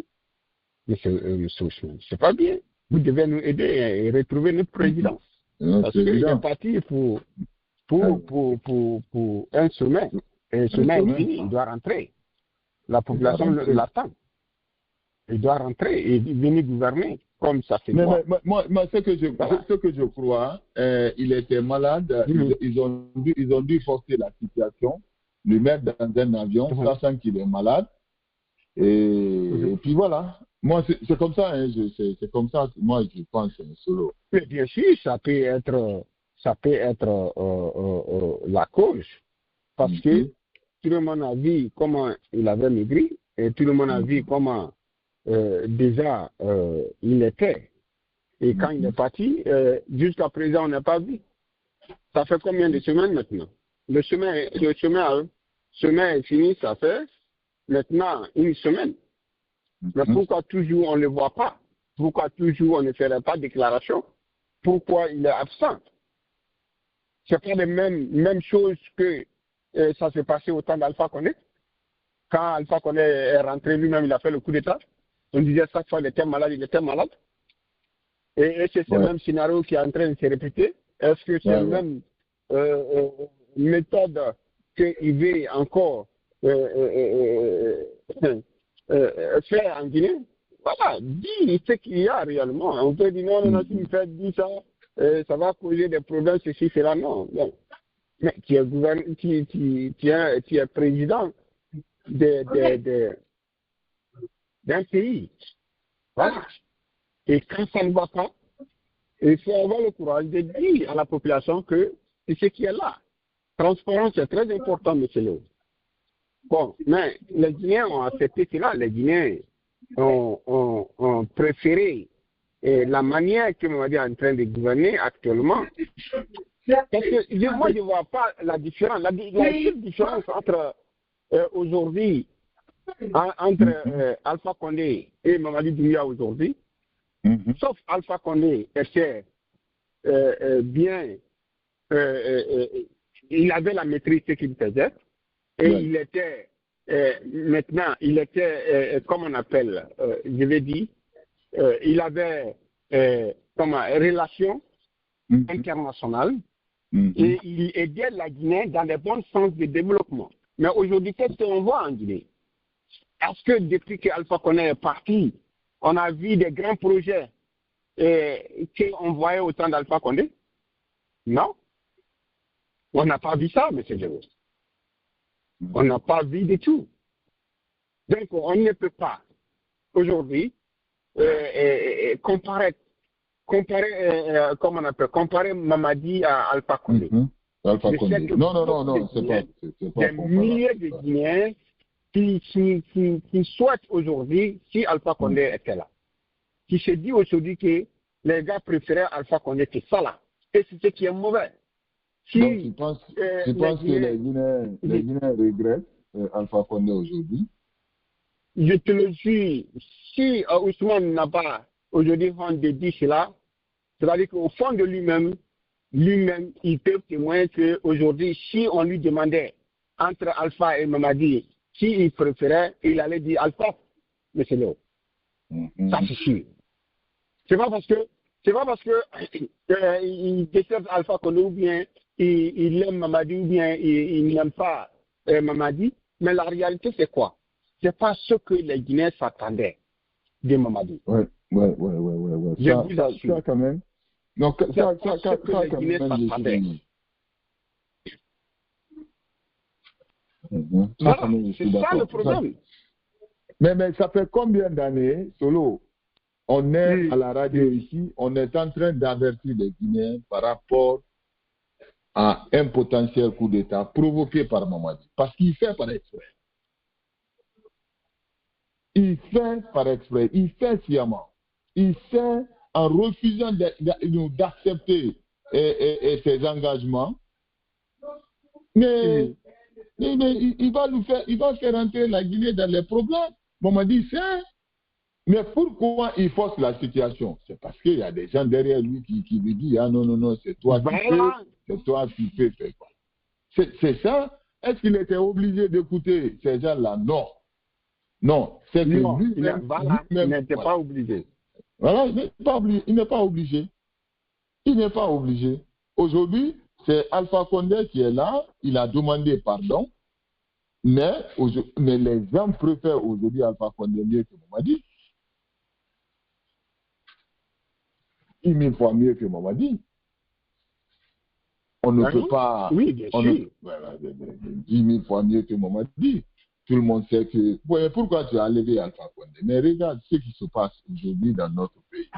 S6: Monsieur Ousmane, c'est pas bien. Vous devez nous aider et retrouver notre présidence. Parce qu'il est parti pour un sommet. Et un sommet est fini, il doit rentrer. La population l'attend. Il doit rentrer et venir gouverner comme ça fait.
S3: Mais moi, ce que je crois, il était malade. Ils ont dû forcer la situation, le mettre dans un avion, sachant qu'il est malade. Et puis voilà. Moi, c'est comme ça, hein, c'est comme ça que moi je pense solo.
S6: Mais bien sûr, ça peut être la cause. Parce que tout le monde a vu comment il avait maigri et tout le monde a vu comment déjà il était. Et quand il est parti, jusqu'à présent, on n'a pas vu. Ça fait combien de semaines maintenant? Le chemin est fini, ça fait maintenant une semaine. Mais pourquoi toujours on ne le voit pas? Pourquoi toujours on ne ferait pas de déclaration? Pourquoi il est absent? C'est pas la même chose que ça s'est passé au temps d'Alpha Condé. Quand Alpha Condé est rentré lui-même, il a fait le coup d'État. On disait chaque fois qu'il était malade, il était malade. Et c'est ce même scénario qui est en train de se répéter. Est-ce que c'est la même méthode qu'il veut encore faire en Guinée? Voilà, dis ce qu'il y a réellement. On peut dire non, si vous faites ça, ça va causer des problèmes, ceci, cela. Non. Bon. Mais tu es président d'un pays. Voilà. Et quand ça ne va pas, il faut avoir le courage de dire à la population que c'est ce qui est là. Transparence, c'est très important, M. Léo. Bon, mais les Guinéens ont accepté cela. Les Guinéens ont préféré la manière que Mamadi est en train de gouverner actuellement. Parce que moi, je ne vois pas la différence. La seule différence entre aujourd'hui, entre Alpha Condé et Mamadi Doumbouya aujourd'hui, sauf Alpha Condé était bien, il avait la maîtrise de ce qu'il faisait, et il était, maintenant, il était, comment on appelle, je vais dire, il avait, relation internationale, Et il aidait la Guinée dans les bons sens de développement. Mais aujourd'hui, qu'est-ce qu'on voit en Guinée? Est-ce que depuis qu'Alpha Condé est parti, on a vu des grands projets qu'on voyait au temps d'Alpha Condé? Non. On n'a pas vu ça, M. Djero. On n'a pas vu du tout. Donc, on ne peut pas, aujourd'hui, comparer Mamadi à Alpha Condé.
S3: Alpha Condé. Non, c'est pas
S6: des milliers de Guinéens qui souhaitent aujourd'hui, si Alpha Condé était là, qui se dit aujourd'hui que les gars préféraient Alpha Condé que ça là. Et c'est ce qui est mauvais.
S3: Donc, tu penses que les Guinéens regrettent Alpha Condé aujourd'hui?
S6: Je te le dis, si Ousmane n'a pas aujourd'hui dit cela, c'est-à-dire qu'au fond de lui-même, il peut témoigner qu'aujourd'hui, si on lui demandait entre Alpha et Mamadi qui il préférait, il allait dire Alpha, M. Léo. Ça, c'est sûr. C'est pas parce que il déteste Alpha Condé ou bien il aime Mamadi ou bien il n'aime pas Mamadi, mais la réalité, c'est quoi? C'est pas ce que les Guinéens s'attendaient de Mamadi.
S3: Ouais. Ça, quand même. Donc, ça, quand même,
S6: c'est ça le problème.
S3: Mais ça fait combien d'années, Solo, on est à la radio ici, on est en train d'avertir les Guinéens par rapport à un potentiel coup d'État provoqué par Mamadi. Parce qu'il fait par exprès. Il fait sciemment. Il fait en refusant d'accepter ses engagements. Mais il va faire entrer la Guinée dans les problèmes. Mamadi sait. Mais pourquoi il force la situation? C'est parce qu'il y a des gens derrière lui qui lui disent ah non, c'est toi qui peux faire quoi. C'est ça. Est-ce qu'il était obligé d'écouter ces gens-là? Non, c'est que lui-même
S6: il n'était pas obligé.
S3: Voilà, il n'est pas obligé. Il n'est pas obligé. Aujourd'hui, c'est Alpha Condé qui est là, il a demandé pardon, mais les gens préfèrent aujourd'hui Alpha Condé mieux que Mamadi. 10 000 fois mieux que Mamadi. On ne peut pas...
S6: Oui, bien sûr.
S3: 10 000 fois mieux que Mamadi. Tout le monde sait que... Ouais, pourquoi tu as levé Alpha Condé? Mais regarde ce qui se passe aujourd'hui dans notre pays.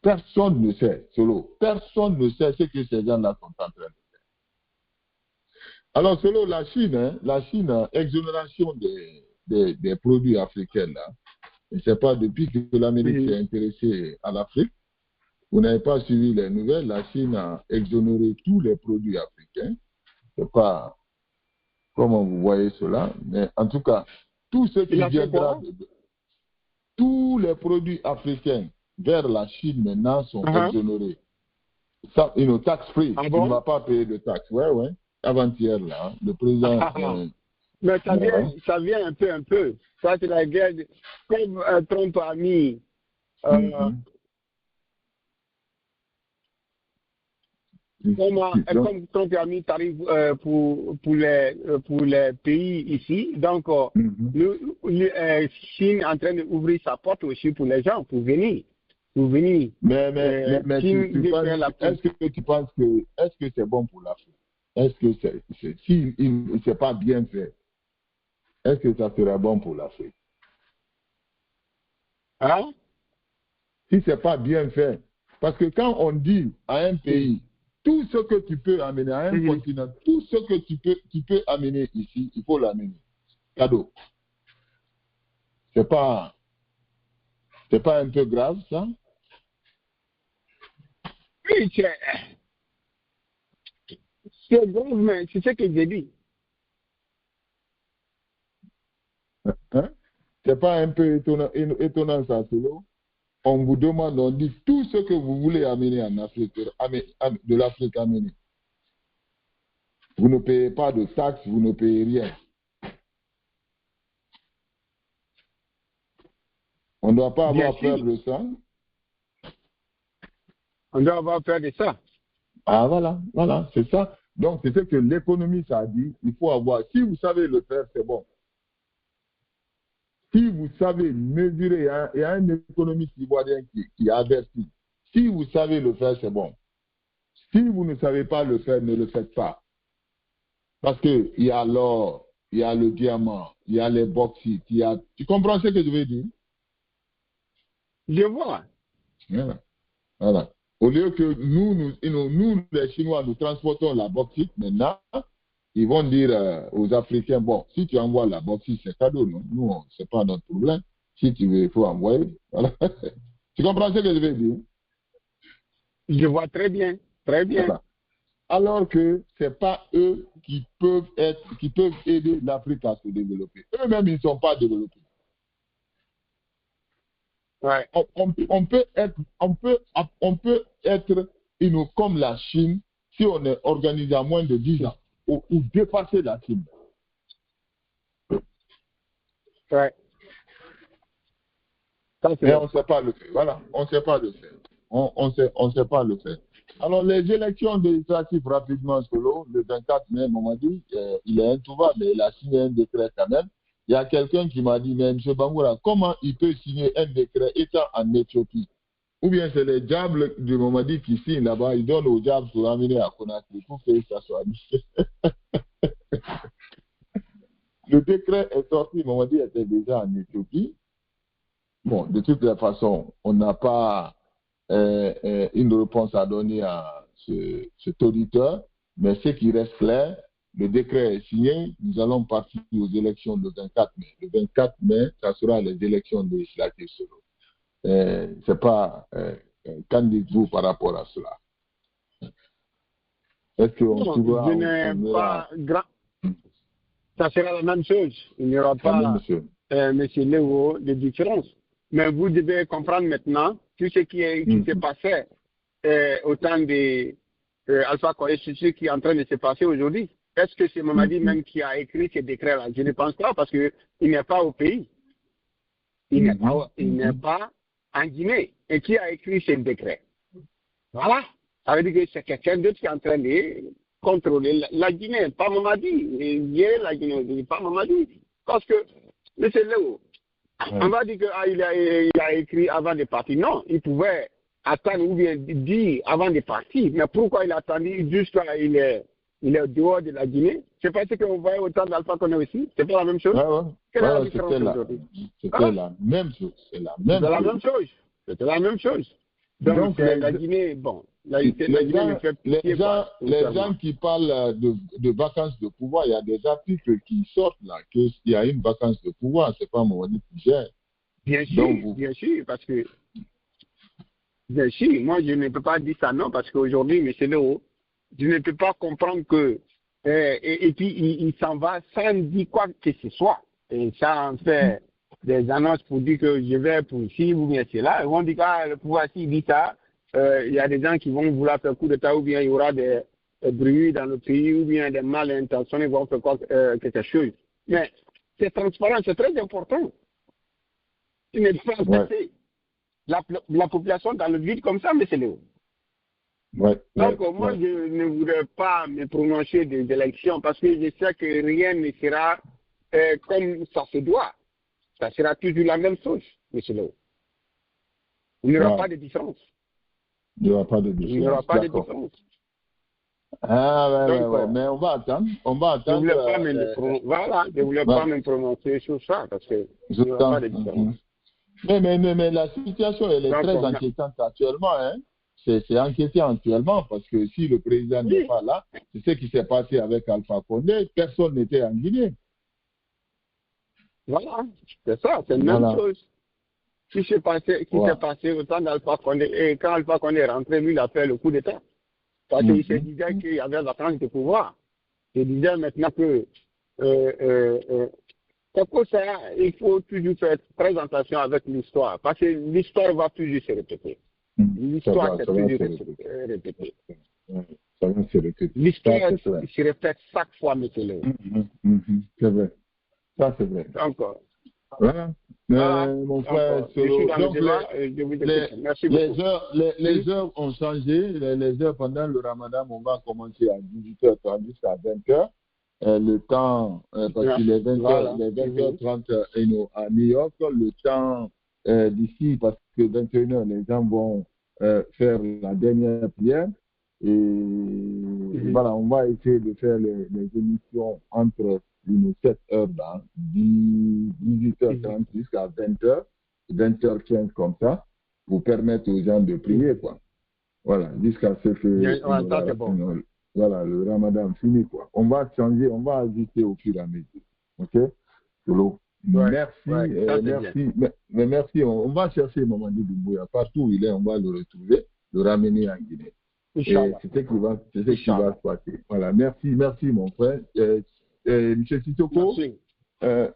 S3: Personne ne sait, Solo. Personne ne sait ce que ces gens-là sont en train de faire. Alors, Solo, la Chine, exonération des produits africains, là. Je ne sais pas, depuis que l'Amérique s'est intéressée à l'Afrique, vous n'avez pas suivi les nouvelles, la Chine a exonéré tous les produits africains. Je ne sais pas comment vous voyez cela, mais en tout cas, tout ce qui viendra, tous les produits africains vers la Chine maintenant sont exonérés. Ça, tax free.
S6: Ah
S3: Tu
S6: bon?
S3: ne vas pas payer de taxes. Ouais. Avant-hier, là, le président...
S6: mais ça vient un peu. Ça, c'est la guerre. Comme Trump a mis... Comme Trump a mis tarif pour les pays ici, donc Chine est en train d'ouvrir sa porte aussi pour les gens, pour venir. Mais
S3: est-ce que tu penses que c'est bon pour l'Afrique? Est-ce que si c'est pas bien fait, est-ce que ça serait bon pour l'Afrique?
S6: Hein?
S3: Si c'est pas bien fait, parce que quand on dit à un pays tout ce que tu peux amener à un continent, tout ce que tu peux amener ici, il faut l'amener. Cadeau. C'est pas un peu grave, ça?
S6: Oui, c'est grave, mais c'est ce que j'ai dit.
S3: Hein? C'est pas un peu étonnant ça, Solo? On vous demande, on dit tout ce que vous voulez amener en Afrique, de l'Afrique amener. Vous ne payez pas de taxes, vous ne payez rien. On ne doit pas avoir peur de ça.
S6: On doit avoir peur de ça.
S3: Ah, voilà, c'est ça. Donc, c'est ce que l'économie, ça dit. Il faut avoir, si vous savez le faire, c'est bon. Si vous savez mesurer, il y a un économiste ivoirien qui a averti. Si vous savez le faire, c'est bon. Si vous ne savez pas le faire, ne le faites pas. Parce qu'il y a l'or, il y a le diamant, il y a les bauxites, il y a... Tu comprends ce que je veux dire?
S6: Je vois.
S3: Voilà. Au lieu que nous, les Chinois, nous transportons la bauxite, maintenant, ils vont dire aux Africains, bon, si tu envoies la bauxite, c'est cadeau, non? Nous, c'est pas notre problème. Si tu veux, il faut envoyer. Voilà. Tu comprends ce que je veux dire?
S6: Je vois très bien, très bien.
S3: Voilà. Alors que ce n'est pas eux qui peuvent aider l'Afrique à se développer. Eux-mêmes, ils ne sont pas développés.
S6: Ouais.
S3: On peut être comme la Chine si on est organisé à moins de 10 ans ou dépasser la Chine.
S6: Ouais.
S3: Mais on ne sait pas le faire. Voilà, on ne sait pas le faire. On sait pas le faire. Alors, les élections législatives, rapidement, solo, le 24 mai, on m'a dit, il est introuvable, mais il a signé un décret quand même. Il y a quelqu'un qui m'a dit, mais M. Bangoura, comment il peut signer un décret étant en Éthiopie? Ou bien c'est les diables du Mamadi qui signent là-bas, ils donnent aux diables pour l'amener à Conakry pour que ça soit dit. Le décret est sorti, Mamadi était déjà en Éthiopie. Bon, de toutes les façons, on n'a pas une réponse à donner à cet auditeur, mais ce qui reste clair, le décret est signé, nous allons partir aux élections le 24 mai. Le 24 mai, ça sera les élections législatives. C'est pas, qu'en dites-vous par rapport à cela? Est-ce qu'on trouvera...
S6: Je n'ai pas grand... Ça sera la même chose. Il n'y aura pas, M. Léo, de différence. Mais vous devez comprendre maintenant tout ce qui s'est passé au temps de Alpha Condé, ce qui est en train de se passer aujourd'hui. Est-ce que c'est Mamadi même qui a écrit ce décret-là? Je ne pense pas parce qu'il n'est pas au pays. Il n'est pas en Guinée. Et qui a écrit ce décret? Voilà. Ça veut dire que c'est quelqu'un d'autre qui est en train de contrôler la Guinée, pas Mamadi. La Guinée, pas Mamadi. Parce que, M. Léo, on va dire qu'il a écrit avant de partir. Non, il pouvait attendre ou bien dire avant de partir. Mais pourquoi il a attendu jusqu'à il est dehors de la Guinée? C'est pas ce qu'on voyait au temps d'Alpha Condé aussi. C'est pas la même chose? Quelle est la différence aujourd'hui?
S3: C'était la même chose. C'est la même chose.
S6: C'était la même chose. Donc la Guinée, bon. Les
S3: gens qui parlent de vacances de pouvoir, il y a des articles qui sortent là, qu'il y a une vacance de pouvoir, c'est pas Mamadi qui gère.
S6: Bien sûr, parce que bien sûr, moi je ne peux pas dire ça non, parce qu'aujourd'hui, M. Léo, je ne peux pas comprendre que et puis il s'en va sans dire quoi que ce soit. Et ça en fait des annonces pour dire que je vais pour ici ou bien cela. Ils vont dire que le pouvoir s'il dit ça. Il y a des gens qui vont vouloir faire coup d'État ou bien il y aura des bruits dans le pays ou bien des mal intentionnés vont faire quelque chose. Mais c'est transparent, c'est très important. Tu ne peux pas laisser la population dans le vide comme ça, M. Léo. Donc moi, je ne voudrais pas me prononcer des élections parce que je sais que rien ne sera comme ça se doit. Ça sera toujours la même chose, M. Léo. Il n'y aura pas de différence.
S3: Il n'y aura pas de différence. Ah, ouais. Mais on va attendre.
S6: Je ne voulais pas me prononcer sur ça parce que il n'y aura pas de différence.
S3: Mais la situation, elle est très inquiétante actuellement. Hein? C'est inquiétant actuellement parce que si le président n'est pas là, c'est ce qui s'est passé avec Alpha Condé, personne n'était en Guinée.
S6: Voilà, c'est ça, c'est la même chose. Ce qui s'est passé au temps d'Alpha Condé. Et quand Alpha Condé est rentré, lui, il a fait le coup d'État. Parce qu'il se disait qu'il y avait la vacance de pouvoir. Il disait maintenant que c'est pour ça il faut toujours faire très attention avec l'histoire. Parce que l'histoire va toujours se répéter. L'histoire s'est toujours répétée. L'histoire se répète chaque fois, M. Léo.
S3: C'est vrai. Ça, c'est vrai.
S6: Donc,
S3: Voilà. Mon frère,
S6: je suis dans
S3: donc
S6: le débat, je vous écoute. Merci beaucoup.
S3: les heures ont changé. Les heures pendant le ramadan, on va commencer à 18h30 jusqu'à 20h. Le temps, parce qu'il est 20h30 à New York, le temps d'ici, parce que 21h, les gens vont faire la dernière prière. Et voilà, on va essayer de faire les émissions entre 7 heures dans 18h30 jusqu'à 20h, 20h15 comme ça, pour permettre aux gens de prier, quoi. Voilà, jusqu'à ce que voilà, le ramadan finit, quoi. On va changer, on va ajuster au fur et à mesure. OK? Merci. Mais merci. On va chercher Mamadi Doumbouya. Partout où il est, on va le retrouver, le ramener en Guinée. Et c'est ce qui va se passer. Voilà, merci mon frère. M. Sissoko,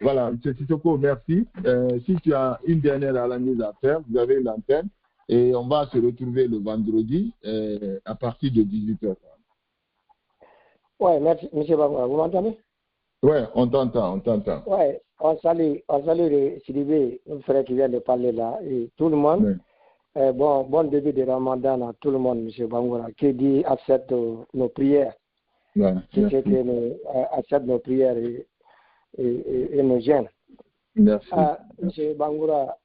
S3: voilà, M. Sissoko, merci. Si tu as une dernière analyse à faire, vous avez l'antenne et on va se retrouver le vendredi à partir de 18h30.
S4: Ouais, merci, M. Bangura. Vous m'entendez?
S3: Ouais, on t'entend.
S4: Ouais, on salue le Sidibé, le frère qui vient de parler là, et tout le monde.
S3: Ouais.
S4: Bon début de Ramadan à tout le monde, M. Bangura, qui dit accepte nos prières.
S3: Ouais,
S4: C'est ce que nous accepte nos prières et nos gênes.
S3: Merci.
S4: M. Bangura,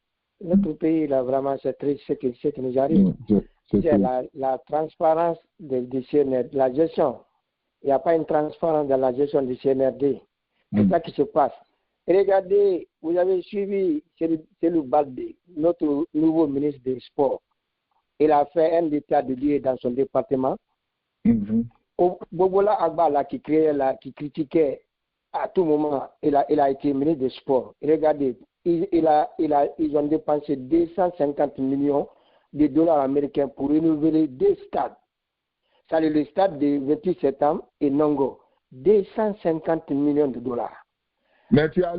S4: notre pays, là, vraiment, c'est triste ce qui nous arrive. C'est la transparence du CNRD, la gestion. Il n'y a pas une transparence dans la gestion du CNRD. C'est ça qui se passe. Regardez, vous avez suivi Cellou Baldé, notre nouveau ministre des Sports. Il a fait un état de lieu dans son département. Bobola Agba, qui critiquait à tout moment, il a été ministre des Sports. Regardez, ils ont dépensé 250 millions de dollars américains pour renouveler 2 stades. C'est le stade de 28 septembre et Nongo. 250 millions de dollars.
S3: Mais tu as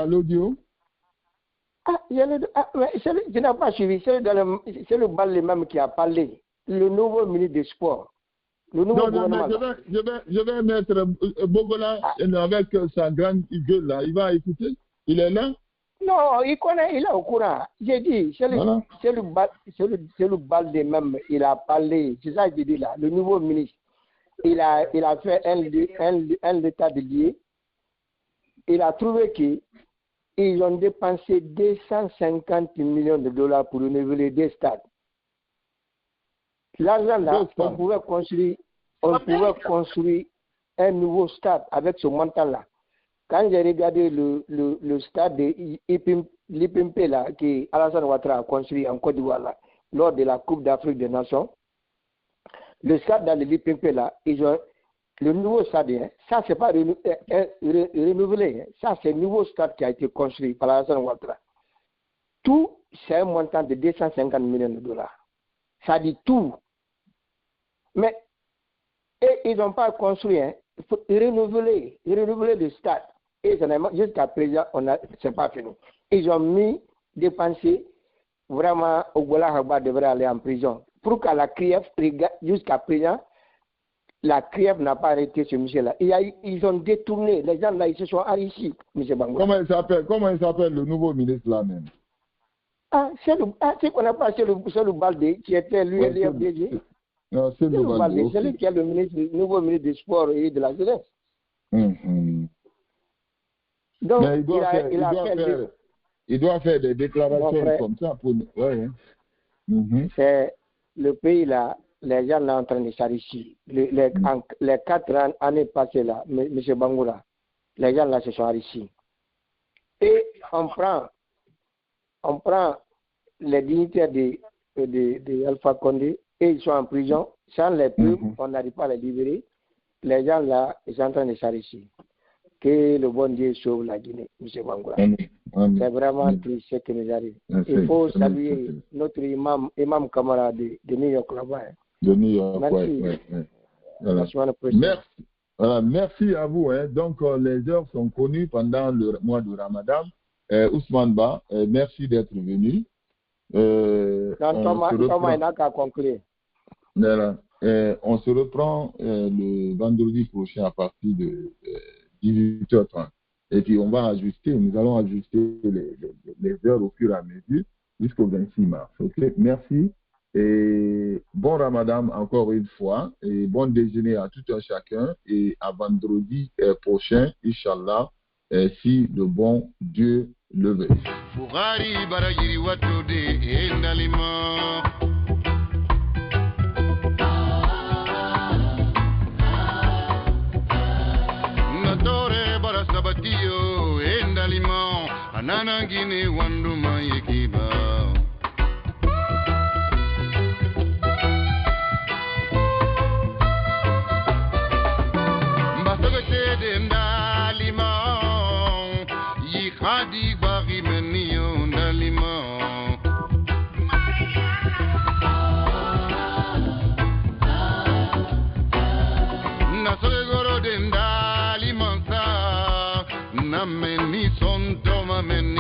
S3: l'audio?
S4: Je n'ai pas suivi. C'est le Baldé même qui a parlé. Le nouveau ministre des Sports. Le nouveau gouvernement.
S3: Je vais mettre Bogola avec sa grande gueule là. Il va écouter. Il est là?
S4: Non, il connaît, il est au courant. J'ai dit, c'est le Baldé même, il a parlé. C'est ça que je dis là. Le nouveau ministre, il a fait un état de lieu. Il a trouvé qu'ils ont dépensé 250 millions de dollars pour renouveler 2 stades. L'argent là, on pouvait construire un nouveau stade avec ce montant-là. Quand j'ai regardé le stade de l'Ipimpe là, que Alassane Ouattara a construit en Côte d'Ivoire là, lors de la Coupe d'Afrique des Nations, le stade dans l'Ipimpe là, ils ont le nouveau stade, hein, ça c'est pas renouvelé, hein, ça c'est le nouveau stade qui a été construit par Alassane Ouattara. Tout, c'est un montant de 250 millions de dollars. Ça dit tout. Mais ils n'ont pas construit, hein, il faut renouveler le stade. Et jusqu'à présent, c'est pas fini. Ils ont dépensé vraiment, Ogola Hagba devrait aller en prison. Pour que la CRIEF, jusqu'à présent, la CRIEF n'a pas arrêté ce monsieur-là. Ils ont détourné, les gens là, ils se sont enrichis, M. Bangura.
S3: Comment il s'appelle le nouveau ministre là même?
S4: C'est qu'on n'a pas, c'est le Baldé qui était l'ULFDG.
S3: Non, c'est le Baldé.
S4: C'est lui qui est le nouveau ministre des Sports et de la jeunesse. Donc,
S3: il doit faire des déclarations comme ça pour. Ouais.
S4: C'est le pays là, les gens là en train de s'enrichir. Les 4 années passées là, M. Bangura, les gens là se sont enrichis. Et on prend les dignitaires de Alpha Condé et ils sont en prison. Sans les preuves, on n'arrive pas à les libérer. Les gens là, ils sont en train de s'enrichir. Que le bon Dieu sauve la Guinée, M. Bangura. C'est vraiment triste ce qui nous arrive. Il faut saluer notre imam camarade de New York là-bas.
S3: De New York,
S4: merci.
S3: Merci à vous. Hein. Donc, les heures sont connues pendant le mois de Ramadan. Ousmane Ba, merci d'être venu.
S4: Thomas n'a qu'à conclure.
S3: Voilà. On se reprend le vendredi prochain à partir de 18h30. Et puis on va ajuster, nous allons ajuster les heures au fur et à mesure jusqu'au 26 mars. Ok, merci. Et bon Ramadan encore une fois. Et bon déjeuner à tout un chacun. Et à vendredi prochain, Inch'Allah, si le bon Dieu le veut.
S1: Sabatio endalimo ananangine wanduma yekiba mbasabete dendalimo yikhadi bari menio ndalimo nasogoro dendalimo Nameni son toma men